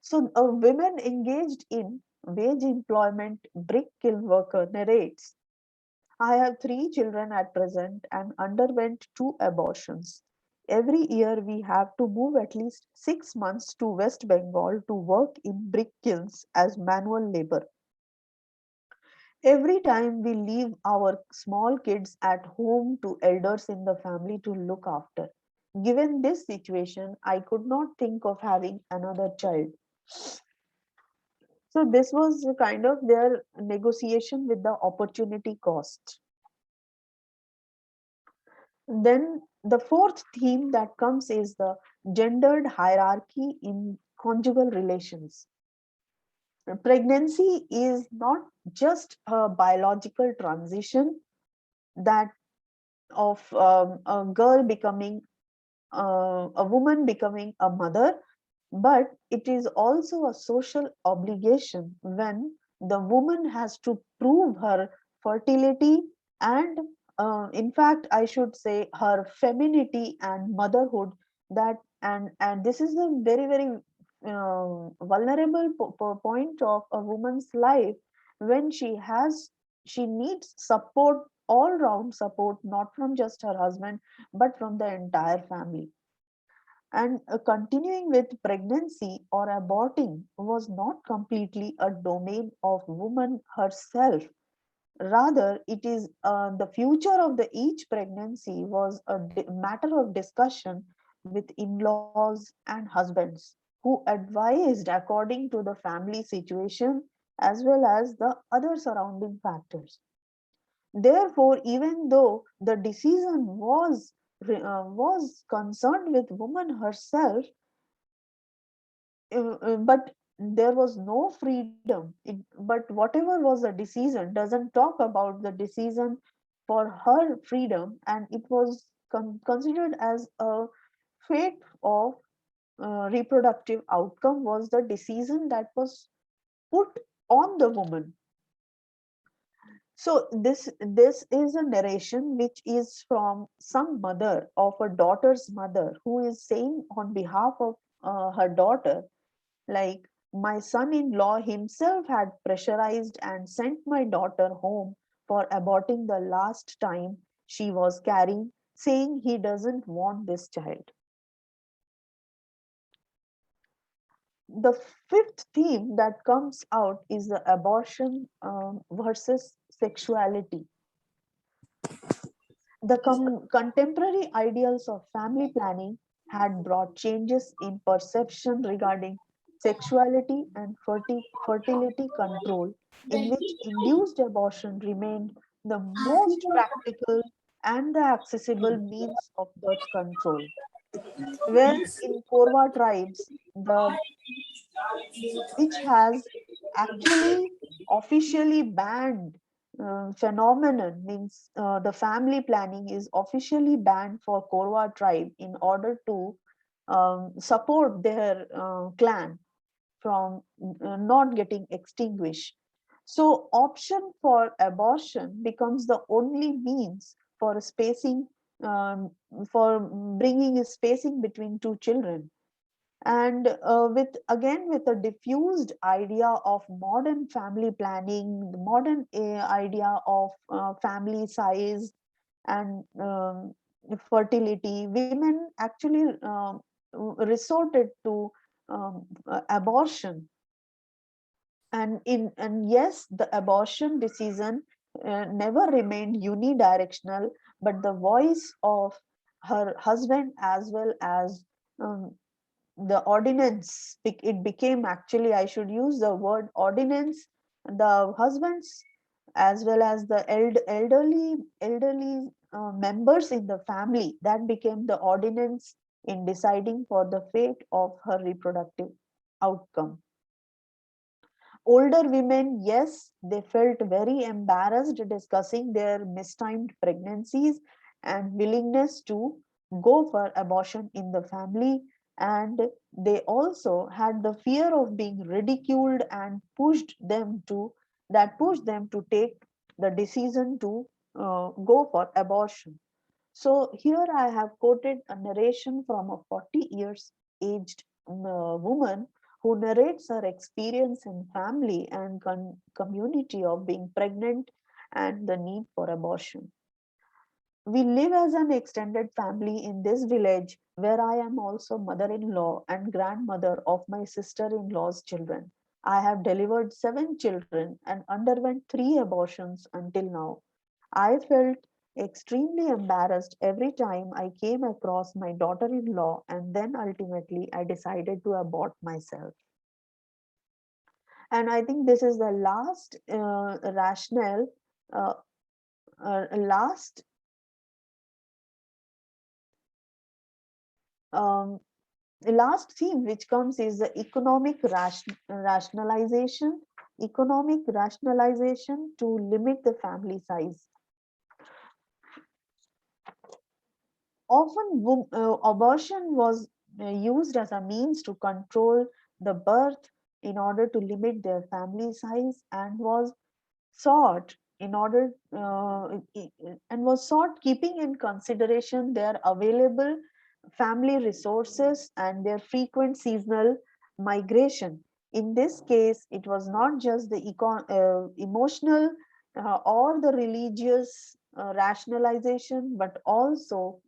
S9: So a women engaged in wage employment brick kiln worker narrates, I have 3 children at present and underwent 2 abortions. Every year we have to move at least 6 months to West Bengal to work in brick kilns as manual labor. Every time we leave our small kids at home to elders in the family to look after. Given this situation, I could not think of having another child. So this was kind of their negotiation with the opportunity cost. Then the fourth theme that comes is the gendered hierarchy in conjugal relations. Pregnancy is not just a biological transition that of a girl becoming a woman becoming a mother, but it is also a social obligation when the woman has to prove her fertility and in fact I should say her femininity and motherhood, that and this is a very vulnerable point of a woman's life, when she needs support, all round support, not from just her husband but from the entire family. And continuing with pregnancy or aborting was not completely a domain of woman herself. Rather, it is the future of the each pregnancy was a matter of discussion with in-laws and husbands who advised according to the family situation as well as the other surrounding factors. Therefore, even though the decision was concerned with woman herself, but there was no freedom. But whatever was the decision doesn't talk about the decision for her freedom, and it was considered as a fate of reproductive outcome was the decision that was put on the woman. So this is a narration which is from some mother of a daughter's mother who is saying on behalf of her daughter, like, my son-in-law himself had pressurized and sent my daughter home for aborting the last time she was carrying, saying he doesn't want this child. The fifth theme that comes out is the abortion versus sexuality. The contemporary ideals of family planning had brought changes in perception regarding sexuality and fertility control, in which induced abortion remained the most practical and the accessible means of birth control. Whereas in Korwa tribes, the which has actually officially banned phenomenon, means the family planning is officially banned for Korwa tribe in order to support their clan from not getting extinguished. So option for abortion becomes the only means for spacing, for bringing a spacing between two children. And with a diffused idea of modern family planning, the modern idea of family size and fertility, women actually resorted to abortion. And yes, the abortion decision never remained unidirectional, but the voice of her husband as well as the ordinance, it became, actually I should use the word ordinance, the husbands as well as the elderly members in the family, that became the ordinance in deciding for the fate of her reproductive outcome. Older women, yes, they felt very embarrassed discussing their mistimed pregnancies and willingness to go for abortion in the family. And they also had the fear of being ridiculed and pushed them to take the decision to go for abortion. So here I have quoted a narration from a 40 years aged woman who narrates her experience in family and community of being pregnant and the need for abortion. We live as an extended family in this village where I am also mother-in-law and grandmother of my sister-in-law's children. I have delivered 7 children and underwent 3 abortions until now. I felt extremely embarrassed every time I came across my daughter-in-law, and then ultimately I decided to abort myself. And I think this is the last rationale, last the last theme which comes is the rationalization to limit the family size. Often abortion was used as a means to control the birth in order to limit their family size, and was sought keeping in consideration their available family resources and their frequent seasonal migration. In this case, it was not just the emotional or the religious rationalization, but also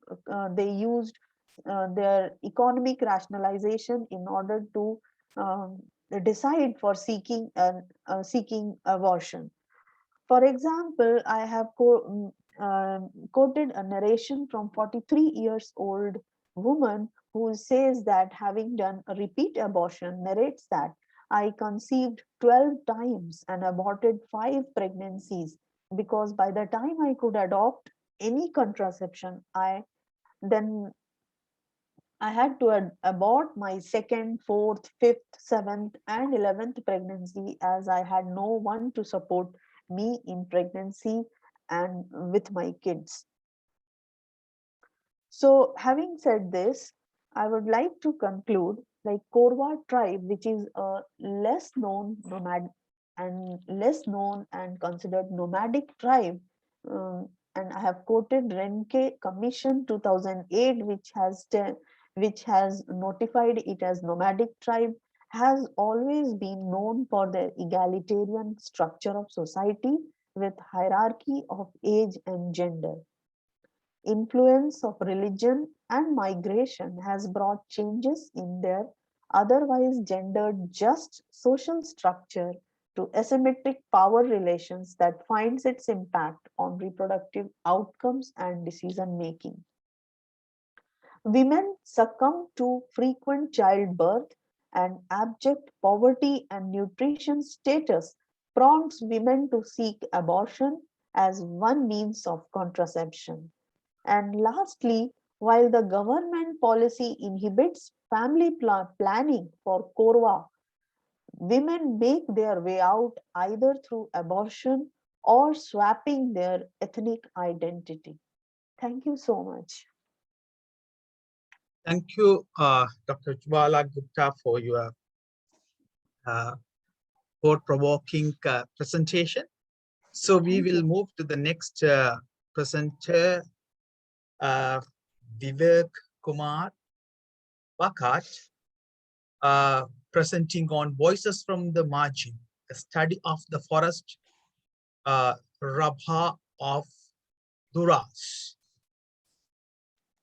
S9: they used their economic rationalization in order to decide for seeking abortion. For example, I have quoted a narration from 43 years old woman who says that having done a repeat abortion, narrates that I conceived 12 times and aborted 5 pregnancies, because by the time I could adopt any contraception, I had to abort my 2nd, 4th, 5th, 7th, and 11th pregnancy, as I had no one to support me in pregnancy and with my kids. So having said this, I would like to conclude, like Korwa tribe, which is a less known and considered nomadic tribe, and I have quoted Renke Commission 2008, which has notified it as nomadic tribe, has always been known for their egalitarian structure of society with hierarchy of age and gender. Influence of religion and migration has brought changes in their otherwise gendered just social structure to asymmetric power relations that finds its impact on reproductive outcomes and decision making. Women succumb to frequent childbirth and abject poverty and nutrition status prompts women to seek abortion as one means of contraception. And lastly, while the government policy inhibits family planning for Korwa, women make their way out either through abortion or swapping their ethnic identity. Thank you so much.
S8: Thank you, Dr. Jwala Gupta, for your thought-provoking presentation. So we
S9: Thank
S8: will
S9: you.
S8: move to the next presenter, Vivek Kumar Bakat, presenting on Voices from the Margin, a study of the forest Rabha of Duras.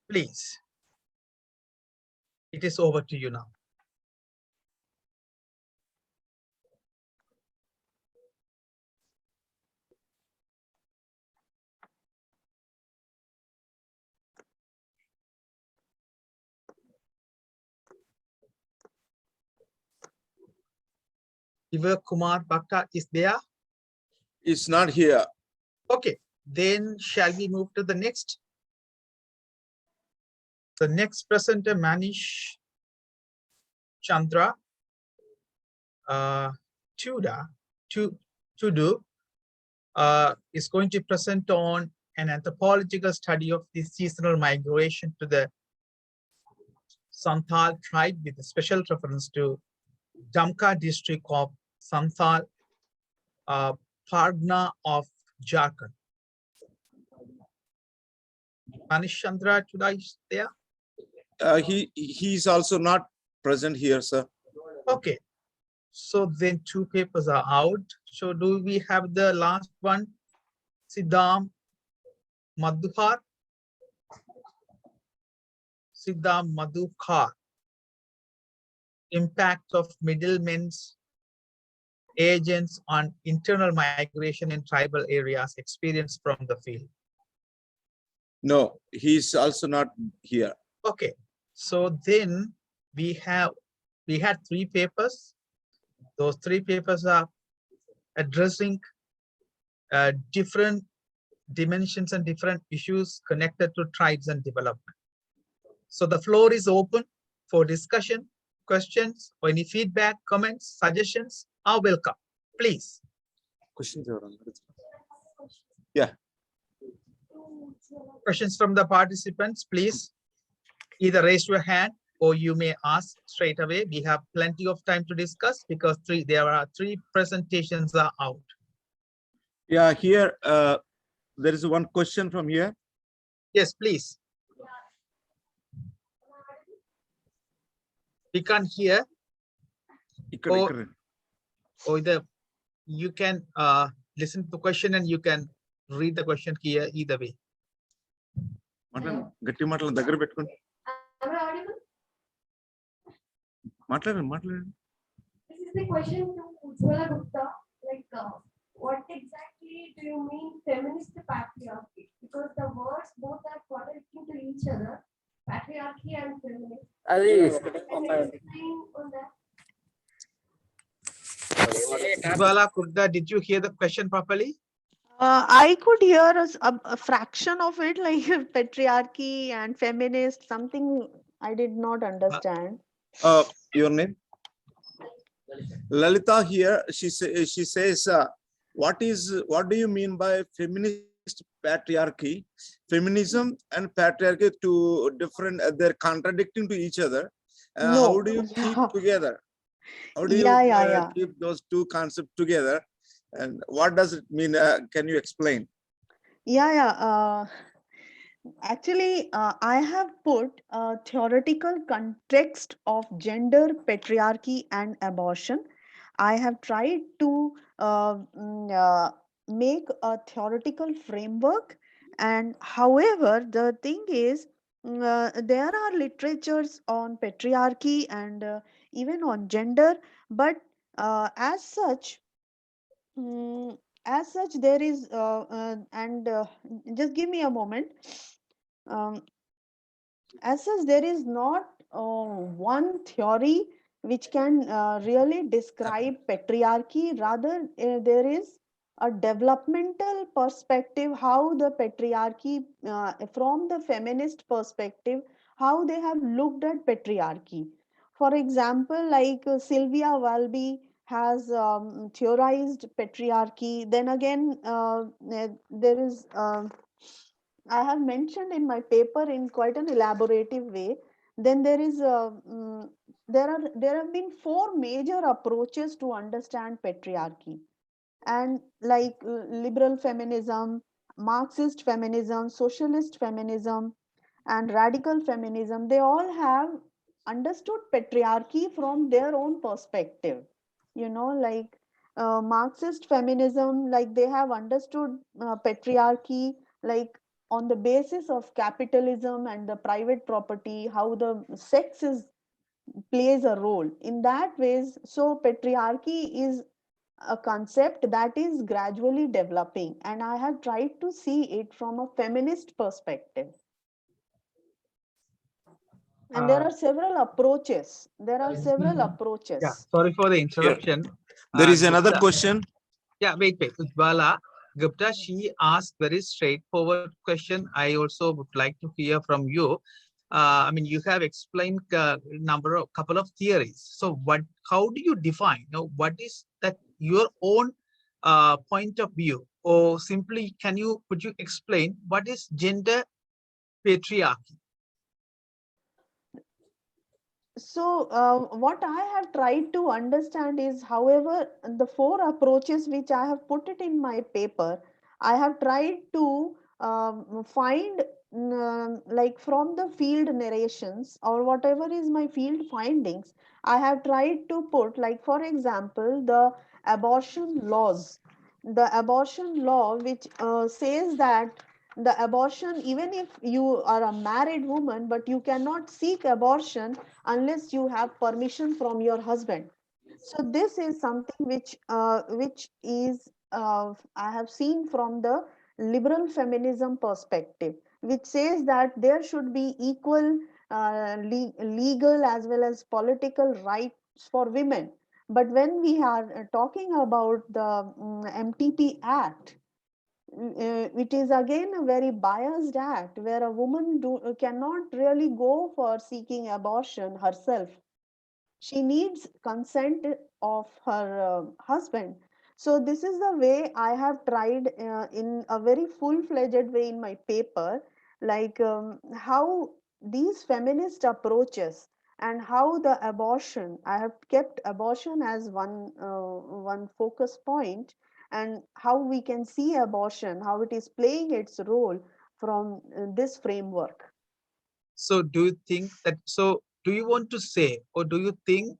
S8: Please, it is over to you now. Vivek Kumar Bhatta is there?
S1: It's not here.
S8: Okay, then shall we move to the next? The next presenter, Manish Chandra Tudu, is going to present on an anthropological study of the seasonal migration to the Santhal tribe with a special reference to Damka district of Santhal Pargana of Jharkhand. Manish Chandra Tudu is there?
S1: He's also not present here, sir.
S8: Okay, so then two papers are out. So do we have the last one, Siddham Madhukar? Siddham Madhukar, impact of middlemen's agents on internal migration in tribal areas, experience from the field.
S1: No, he's also not here.
S8: Okay, so then we had three papers. Those three papers are addressing different dimensions and different issues connected to tribes and development. So the floor is open for discussion, questions, or any feedback, comments, suggestions are welcome. Please.
S1: Questions? Yeah.
S8: Questions from the participants, please. Either raise your hand or you may ask straight away. We have plenty of time to discuss because there are three presentations are out.
S1: Yeah, here there is one question from here.
S8: Yes, please. We can't hear. Or either you can listen to the question and you can read the question here either way.
S1: గట్టి మాటలు దగ్గర పెట్టుకోండి మాట్లాడండి.
S10: This is the question to Ujjwala Gupta. Like, what exactly do you mean feminist patriarchy? Because the words both are contradicting to each other, patriarchy and feminist. Can you explain on that?
S8: Ujjwala Gupta, did you hear the question properly?
S9: I could hear a fraction of it, like patriarchy and feminist, something I did not understand.
S1: Your name? Lalita here, she says, what do you mean by feminist patriarchy? Feminism and patriarchy, two different, they're contradicting to each other.
S9: No.
S1: How do you keep together? How do you keep those two concepts together? And what does it mean? Can you explain?
S9: Actually, I have put a theoretical context of gender, patriarchy, and abortion. I have tried to make a theoretical framework, and however, the thing is, there are literatures on patriarchy and even on gender, but as such, there is just give me a moment. As such, there is not one theory which can really describe patriarchy. Rather, there is a developmental perspective, how the patriarchy, from the feminist perspective, how they have looked at patriarchy. For example, like Sylvia Walby has theorized patriarchy. Then again, there is, I have mentioned in my paper in quite an elaborative way. Then there is there have been four major approaches to understand patriarchy, and like liberal feminism, Marxist feminism, socialist feminism, and radical feminism, they all have understood patriarchy from their own perspective. You know, like Marxist feminism, like they have understood patriarchy like on the basis of capitalism and the private property, how the sex is plays a role in that ways. So patriarchy is a concept that is gradually developing, and I have tried to see it from a feminist perspective. And there are several approaches. There are several approaches.
S8: Yeah, sorry for the interruption.
S1: There is another
S8: Gupta.
S1: question.
S8: Yeah, wait. Ujjwala Gupta, she asked very straightforward question. I also would like to hear from you. I mean, you have explained couple of theories. So how do you define, what is that your own point of view? Or simply, could you explain what is gender patriarchy?
S9: So what I have tried to understand is, however, the four approaches which I have put it in my paper, I have tried to find like from the field narrations or whatever is my field findings, I have tried to put, like, for example, the abortion laws. The abortion law which says that the abortion, even if you are a married woman, but you cannot seek abortion unless you have permission from your husband. So this is something which is I have seen from the liberal feminism perspective, which says that there should be equal legal as well as political rights for women. But when we are talking about the MTP Act, it is again a very biased act where a woman cannot really go for seeking abortion herself. She needs consent of her husband. So this is the way I have tried in a very full-fledged way in my paper, like how these feminist approaches and how the abortion, I have kept abortion as one focus point, and how we can see abortion, how it is playing its role from this framework.
S8: So do you think that, do you want to say, or do you think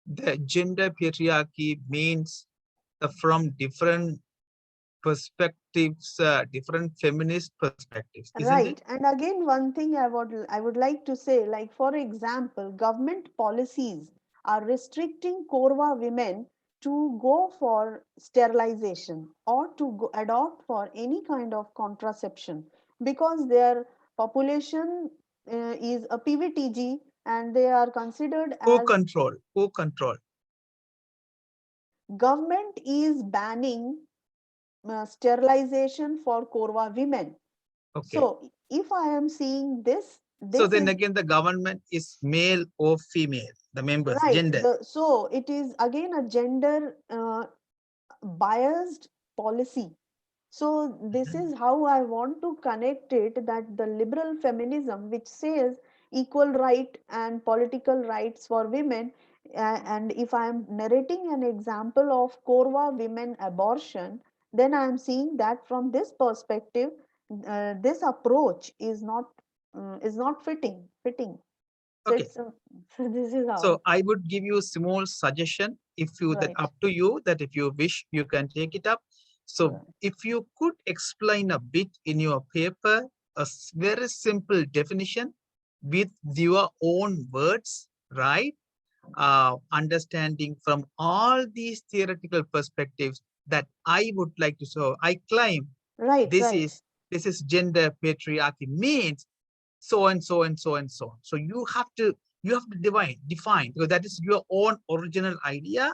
S8: the gender patriarchy means from different perspectives, different feminist perspectives, isn't
S9: Right.
S8: it?
S9: And again, one thing I would like to say, like, for example, government policies are restricting Korwa women to go for sterilization or to adopt for any kind of contraception, because their population is a PVTG and they are considered as
S8: Co-control.
S9: government is banning sterilization for Korwa women.
S8: Okay.
S9: So if I am seeing this
S8: So then
S9: is
S8: again, the government is male or female, the members,
S9: right.
S8: gender.
S9: So it is again a gender biased policy. So this is how I want to connect it, that the liberal feminism, which says equal right and political rights for women, and if I am narrating an example of Korwa women abortion, then I am seeing that from this perspective, this approach is not fitting. So
S8: Okay.
S9: it's so this is how.
S8: So I would give you a small suggestion, if you that
S9: Right.
S8: up to you, that if you wish, you can take it up. So
S9: Right.
S8: if you could explain a bit in your paper, a very simple definition with your own words, right? Understanding from all these theoretical perspectives that I would like to show. I claim
S9: Right.
S8: this
S9: Right.
S8: is gender patriarchy means so and so and so and so on. So you have to define, because that is your own original idea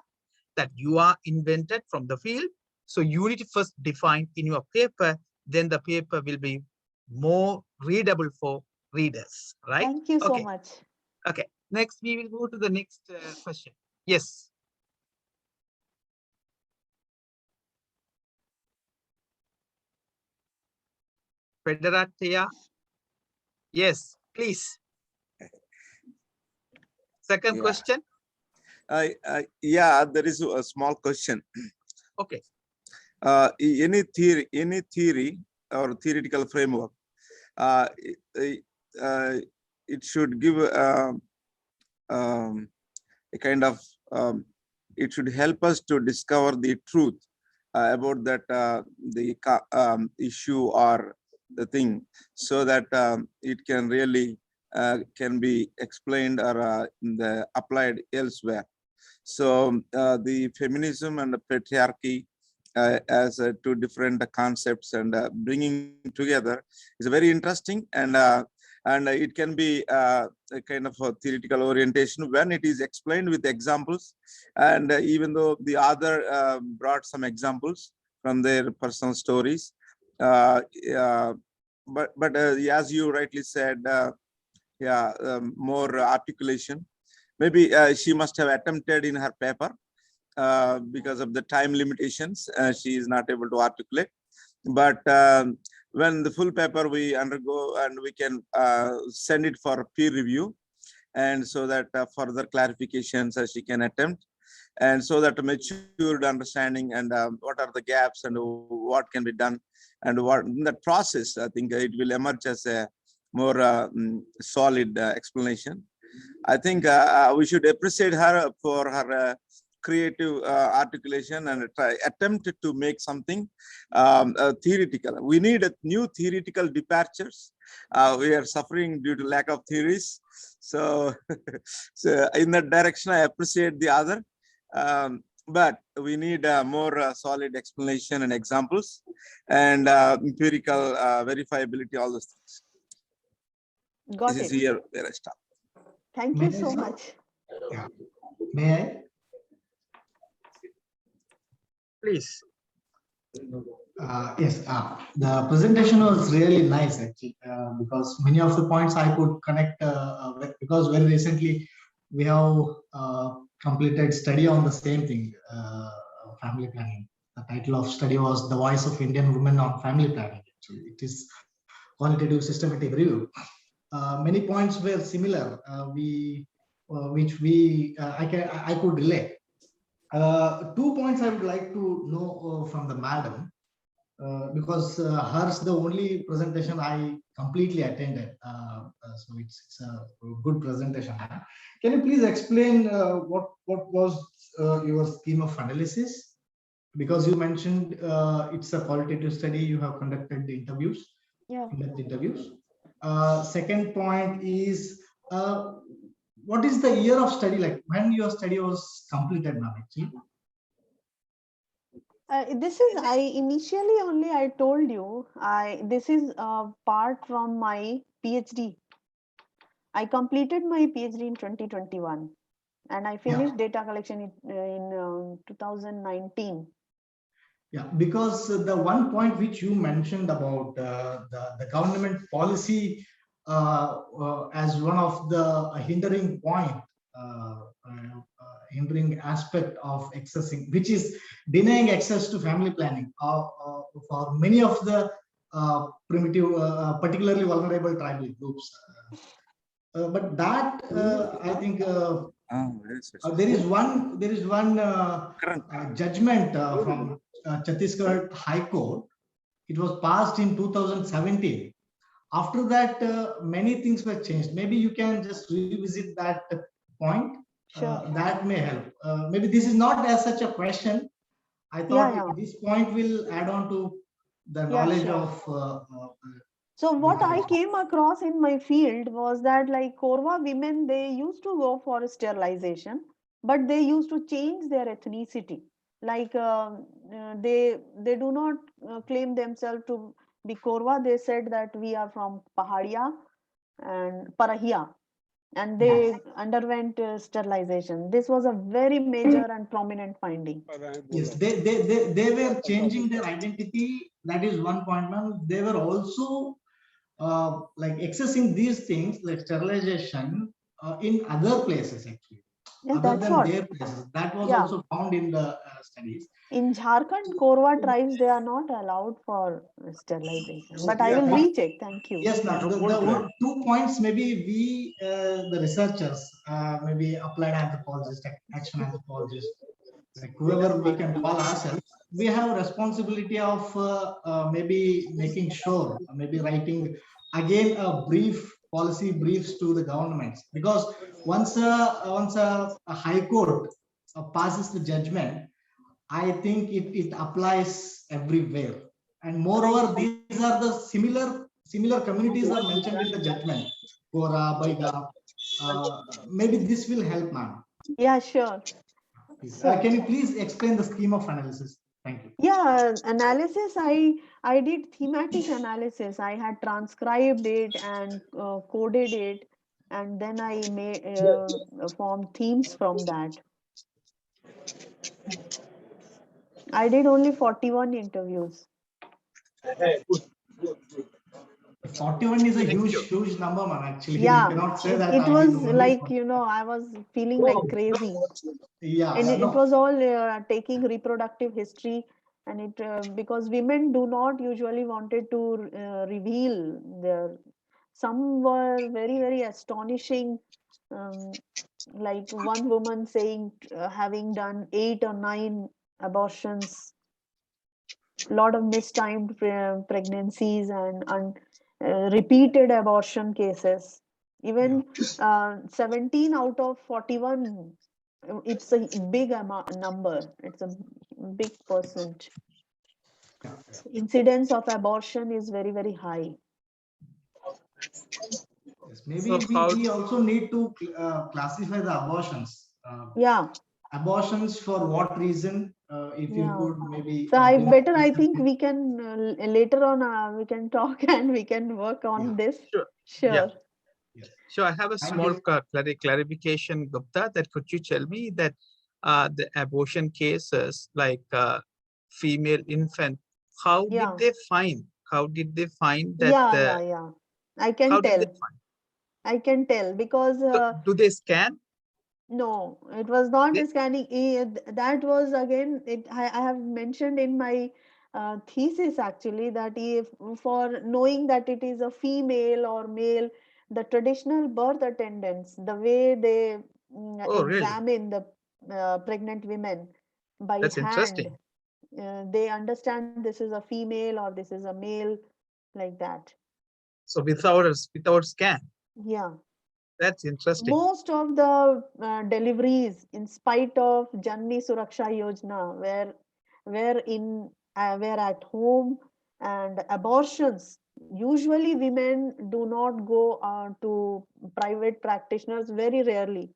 S8: that you are invented from the field. So you need to first define in your paper, then the paper will be more readable for readers, right?
S9: Thank you so
S8: Okay.
S9: much.
S8: Okay, next we will go to the next question. Yes. Federatia. Yes, please. Second
S1: Yeah.
S8: question.
S1: Yeah, there is a small question.
S8: Okay.
S1: Any theory or theoretical framework, it should give a kind of, it should help us to discover the truth about that issue or the thing, so that it can really can be explained or applied elsewhere. So the feminism and the patriarchy as two different concepts, and bringing together is very interesting, and it can be a kind of a theoretical orientation when it is explained with examples. And even though the author brought some examples from their personal stories, but as you rightly said, more articulation. Maybe she must have attempted in her paper. Because of the time limitations, she is not able to articulate. But when the full paper we undergo, and we can send it for peer review, and so that further clarifications she can attempt, and so that matured understanding and what are the gaps and what can be done, and what in that process, I think it will emerge as a more solid explanation. I think we should appreciate her for her creative articulation and attempt to make something theoretical. We need a new theoretical departures. We are suffering due to lack of theories. So, so in that direction, I appreciate the other. But we need more solid explanation and examples, and empirical verifiability, all those things.
S9: Got
S1: This is
S9: it.
S1: here where I stop.
S9: Thank
S11: May
S9: you
S11: I
S9: so
S11: say-
S9: much.
S11: Yeah. May I?
S8: Please.
S11: Yes, the presentation was really nice actually, because many of the points I could connect, because very recently we have completed study on the same thing, family planning. The title of study was The Voice of Indian Women on Family Planning. Actually, it is qualitative systematic review. Many points were similar, which I could relate. 2 points I would like to know from the madam, because hers the only presentation I completely attended. So it's a good presentation. Can you please explain what was your scheme of analysis? Because you mentioned it's a qualitative study, you have conducted the interviews,
S9: Yeah.
S11: in-depth interviews. Second point is, what is the year of study, like when your study was completed, ma'am? Actually,
S9: This is initially only I told you this is part from my PhD. I completed my PhD in 2021, and I finished data collection in 2019.
S11: yeah, because the one point which you mentioned about the government policy as one of the hindering point, hindering aspect of accessing, which is denying access to family planning for many of the primitive, particularly vulnerable tribal groups. But that I think there is one judgment from Chhattisgarh High Court. It was passed in 2017. After that, many things were changed. Maybe you can just revisit that point.
S9: Sure.
S11: That may help. Maybe this is not as such a question. I thought this point will add on to the knowledge
S9: sure.
S11: of.
S9: So what I came across in my field was that like Korwa women, they used to go for sterilization, but they used to change their ethnicity. Like they do not claim themselves to be Korwa. They said that we are from Pahadia, and Parahia, and they underwent sterilization. This was a very major and prominent finding.
S11: Yes, they were changing their identity. That is one point, ma'am. They were also like accessing these things like sterilization in other places actually,
S9: Yes,
S11: other
S9: that's
S11: than
S9: what.
S11: their places. That was
S9: Yeah.
S11: also found in the studies.
S9: In Jharkhand, Korwa tribes, they are not allowed for sterilization. But I
S11: Yeah,
S9: will
S11: but-
S9: recheck. Thank you.
S11: Yes, now the 2 points maybe we, the researchers, maybe applied anthropologists, action anthropologists, like whoever we can call ourselves, we have responsibility of maybe making sure, maybe writing again a brief policy briefs to the governments, because once a high court passes the judgment, I think it applies everywhere. And moreover, these are the similar communities are mentioned in the judgment. Gora, Baiga. Maybe this will help, ma'am.
S9: Yeah, sure. So,
S11: Can you please explain the scheme of analysis? Thank you.
S9: yeah, analysis, I did thematic analysis. I had transcribed it and coded it, and then I made formed themes from that. I did only 41 interviews.
S11: 41 is a
S8: Thank you.
S11: huge number, man. Actually,
S9: Yeah,
S11: you cannot say that.
S9: it
S11: I did
S9: was
S11: only
S9: like,
S11: 40.
S9: you know, I was feeling like crazy.
S11: Yeah,
S9: And it
S11: no.
S9: was all taking reproductive history, and it because women do not usually wanted to reveal their. Some were very astonishing, like one woman saying having done 8 or 9 abortions, lot of mistimed pregnancies and repeated abortion cases. Even 17 out of 41, it's a big number. It's a big percent. Incidence of abortion is very high.
S11: Yes, maybe
S8: So how-
S11: we also need to classify the abortions.
S9: Yeah.
S11: Abortions for what reason? If you
S9: Yeah.
S11: could maybe.
S9: So I think we can later on we can talk and we can work on this.
S8: Sure.
S9: Sure.
S8: Yeah. So I have a
S11: Thank
S8: small
S11: you.
S8: clarification, Gupta, that could you tell me that the abortion cases like female infant, how
S9: Yeah.
S8: did they find? How did they find that?
S9: Yeah. I
S8: How
S9: can
S8: did they
S9: tell.
S8: find?
S9: I can tell because
S8: So do they scan?
S9: no, it was not
S8: They-
S9: scanning. That was again, I have mentioned in my thesis actually that if for knowing that it is a female or male, the traditional birth attendants, the way they
S8: Oh, really?
S9: examine the pregnant women by
S8: That's
S9: hand,
S8: interesting.
S9: they understand this is a female or this is a male, like that.
S8: So without scan,
S9: Yeah.
S8: that's interesting.
S9: Most of the deliveries, in spite of Janani Suraksha Yojana, were at home, and abortions. Usually, women do not go to private practitioners very rarely,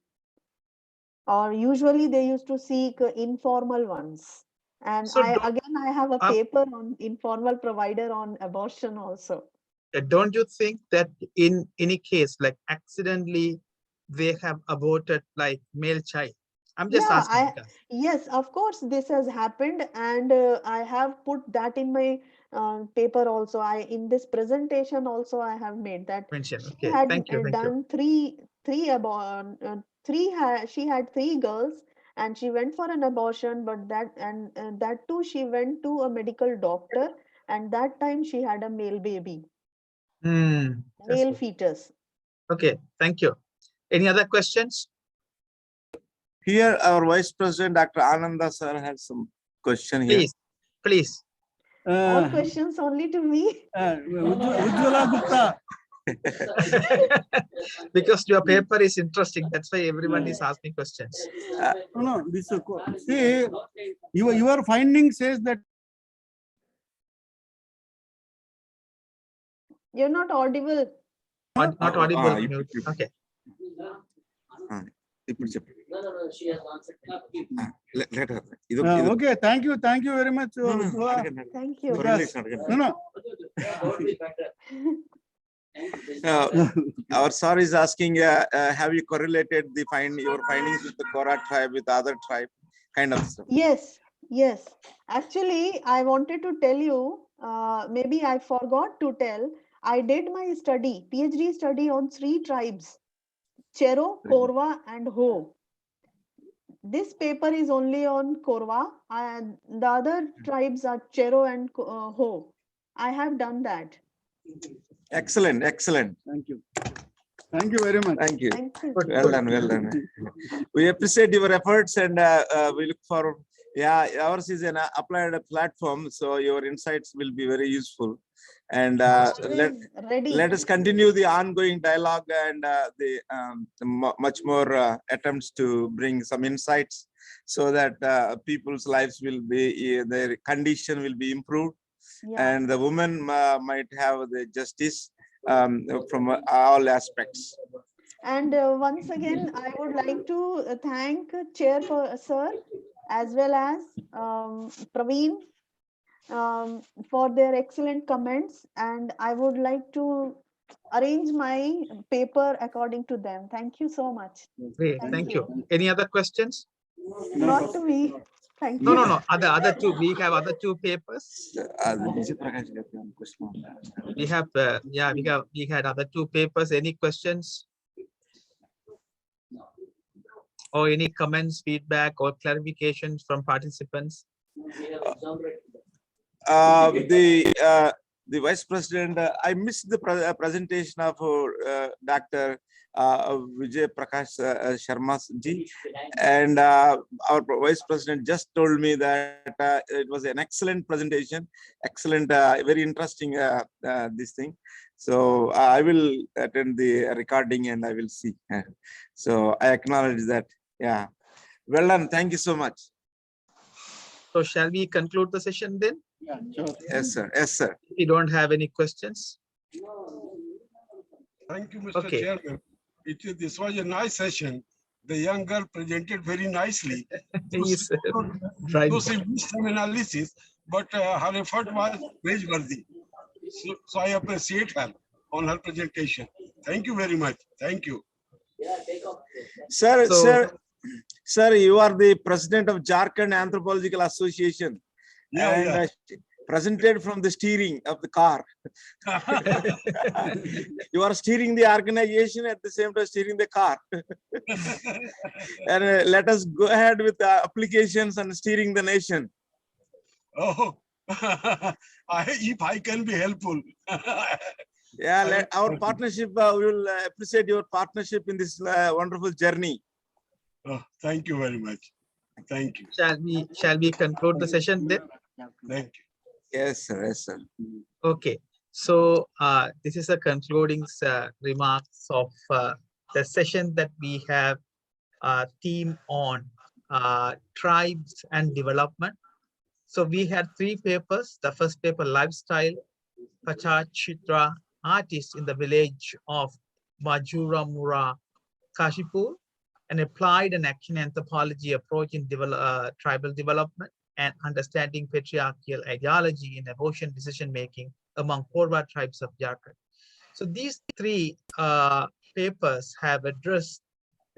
S9: or usually they used to seek informal ones. And
S8: So
S9: I have a
S8: uh,
S9: paper on informal provider on abortion also.
S8: don't you think that in any case, like accidentally, they have aborted like male child? I'm just
S9: Yeah,
S8: asking. Because
S9: yes, of course, this has happened, and I have put that in my paper also. In this presentation also I have made that
S8: mention.
S9: she
S8: Okay,
S9: had
S8: thank you.
S9: done she had 3 girls, and she went for an abortion, but that too she went to a medical doctor, and that time she had a male baby, male fetus.
S8: Okay, thank you. Any other questions?
S1: Here, our Vice President, Dr. Ananda sir, has some question here.
S8: Please.
S9: All questions only to me.
S3: Ujjwala Gupta.
S8: Because your paper is interesting. That's why everyone is asking questions.
S3: No, this see, your finding says that
S9: You're not audible.
S8: Not audible.
S1: ఇప్పుడు
S8: Mute. Okay.
S1: ఇప్పుడు చెప్పు.
S4: No, she has answered.
S1: Let her. ఇది
S3: okay, thank you very much.
S1: No, no,
S3: Ujjwala.
S1: అడగండి.
S9: Thank you.
S1: Relation అడగండి.
S3: No.
S4: That would be better.
S1: Our sir is asking, have you correlated your findings with the Kora tribe with other tribe, kind of stuff?
S9: Yes, yes. Actually, I wanted to tell you, maybe I forgot to tell, I did my study, PhD study on 3 tribes, Chero, Korwa and Ho. This paper is only on Korwa and the other tribes are Chero and Ho. I have done that.
S1: Excellent, excellent.
S3: Thank you. Thank you very much.
S1: Thank you.
S9: Thank you.
S1: Well done, well done. We appreciate your efforts and we look for, yeah, ours is an applied platform, so your insights will be very useful. And
S9: Always ready.
S1: let us continue the ongoing dialogue and much more attempts to bring some insights so that people's lives will be, their condition will be improved,
S9: Yeah.
S1: and the women might have the justice from all aspects.
S9: And once again, I would like to thank Chair Sir as well as Praveen for their excellent comments. And I would like to arrange my paper according to them. Thank you so much.
S8: Great, thank you. Any other questions?
S9: Not to me. Thank
S8: No,
S9: you.
S8: no, no. Other two. We have other 2 papers. We have, we had other 2 papers. Any questions? Or any comments, feedback, or clarifications from participants?
S1: The Vice President, I missed the presentation of Dr. Vijay Prakash Sharma ji, and our Vice President just told me that it was an excellent presentation, excellent, very interesting this thing. So I will attend the recording and I will see. So I acknowledge that. Yeah, well done. Thank you so much.
S8: So shall we conclude the session then?
S3: Yeah, sure.
S1: Yes, sir. Yes, sir.
S8: We don't have any questions.
S12: Thank you, Mr.
S8: Okay.
S12: Chairman. This was a nice session. The young girl presented very nicely.
S8: Yes, right.
S12: Though she missed some analysis, but her effort was praiseworthy. So I appreciate her on her presentation. Thank you very much. Thank you.
S1: Sir,
S8: So-
S1: sir, you are the president of Jharkhand Anthropological Association, and
S12: Yeah,
S1: presented from the steering of the car.
S12: yeah.
S1: You are steering the organization at the same time steering the car. And let us go ahead with the applications and steering the nation.
S12: Oh, if I can be helpful.
S1: Yeah, our partnership, we will appreciate your partnership in this wonderful journey.
S12: Oh, thank you very much. Thank you.
S8: Shall we conclude the session then?
S12: Thank you.
S1: Yes, sir. Yes, sir.
S8: Okay. So this is a concluding remarks of the session that we have theme on tribes and development. So we had 3 papers. The first paper, lifestyle, Pachachitra, artist in the village of Majuramura, Kashipur, an applied and action anthropology approach in tribal development and understanding patriarchal ideology in abortion decision-making among Korwa tribes of Jharkhand. So these 3 papers have addressed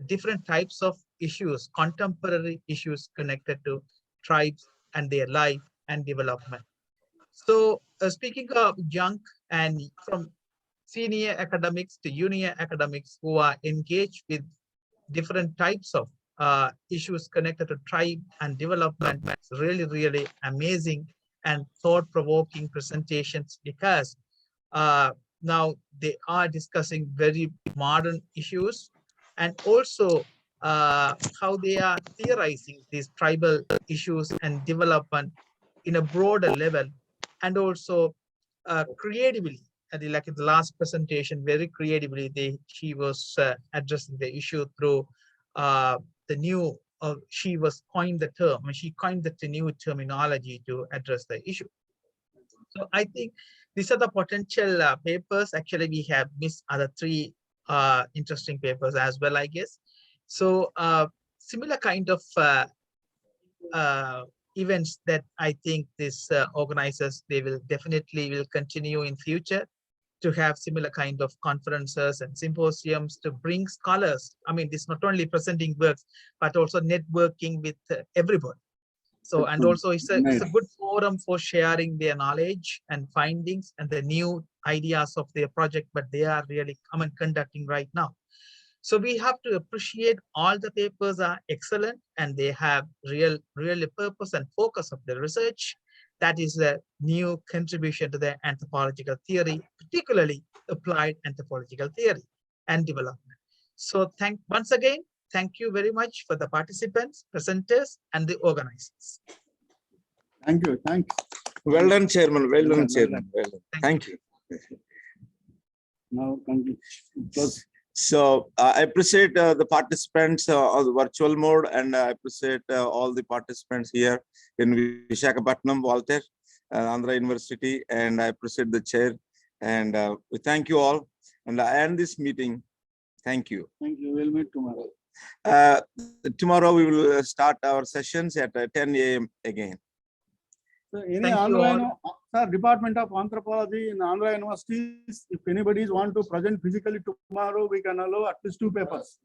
S8: different types of issues, contemporary issues connected to tribes and their life and development. So speaking of young and from senior academics to junior academics who are engaged with different types of issues connected to tribe and development, it's really, really amazing and thought-provoking presentations, because now they are discussing very modern issues, and also how they are theorizing these tribal issues and development in a broader level, and also creatively. Like in the last presentation, very creatively, she was addressing the issue through the new, she coined the term, and she coined the new terminology to address the issue. So I think these are the potential papers. Actually, we have missed other 3 interesting papers as well, I guess. So similar kind of events that I think this organizers, they will definitely continue in future. to have similar kind of conferences and symposiums to bring scholars. I mean, this not only presenting works, but also networking with everybody. So, and also it's a good forum for sharing their knowledge and findings and the new ideas of their project, but they are really conducting right now. So we have to appreciate all the papers are excellent and they have really purpose and focus of the research. That is a new contribution to the anthropological theory, particularly applied anthropological theory and development. So once again, thank you very much for the participants, presenters, and the organizers.
S3: Thank you. Thanks.
S1: Well done, Chairman. Well done, Chairman. Well done. Thank you.
S3: Now, close.
S1: So I appreciate the participants on the virtual mode, and I appreciate all the participants here in Visakhapatnam, Walter, Andhra University, and I appreciate the chair. And we thank you all. And I end this meeting. Thank you.
S3: Thank you. We'll meet tomorrow.
S1: Tomorrow we will start our sessions at 10 a.m. again.
S3: So any
S8: Thank you all.
S3: Department of Anthropology in Andhra Universities, if anybody want to present physically tomorrow, we can allow at least 2 papers.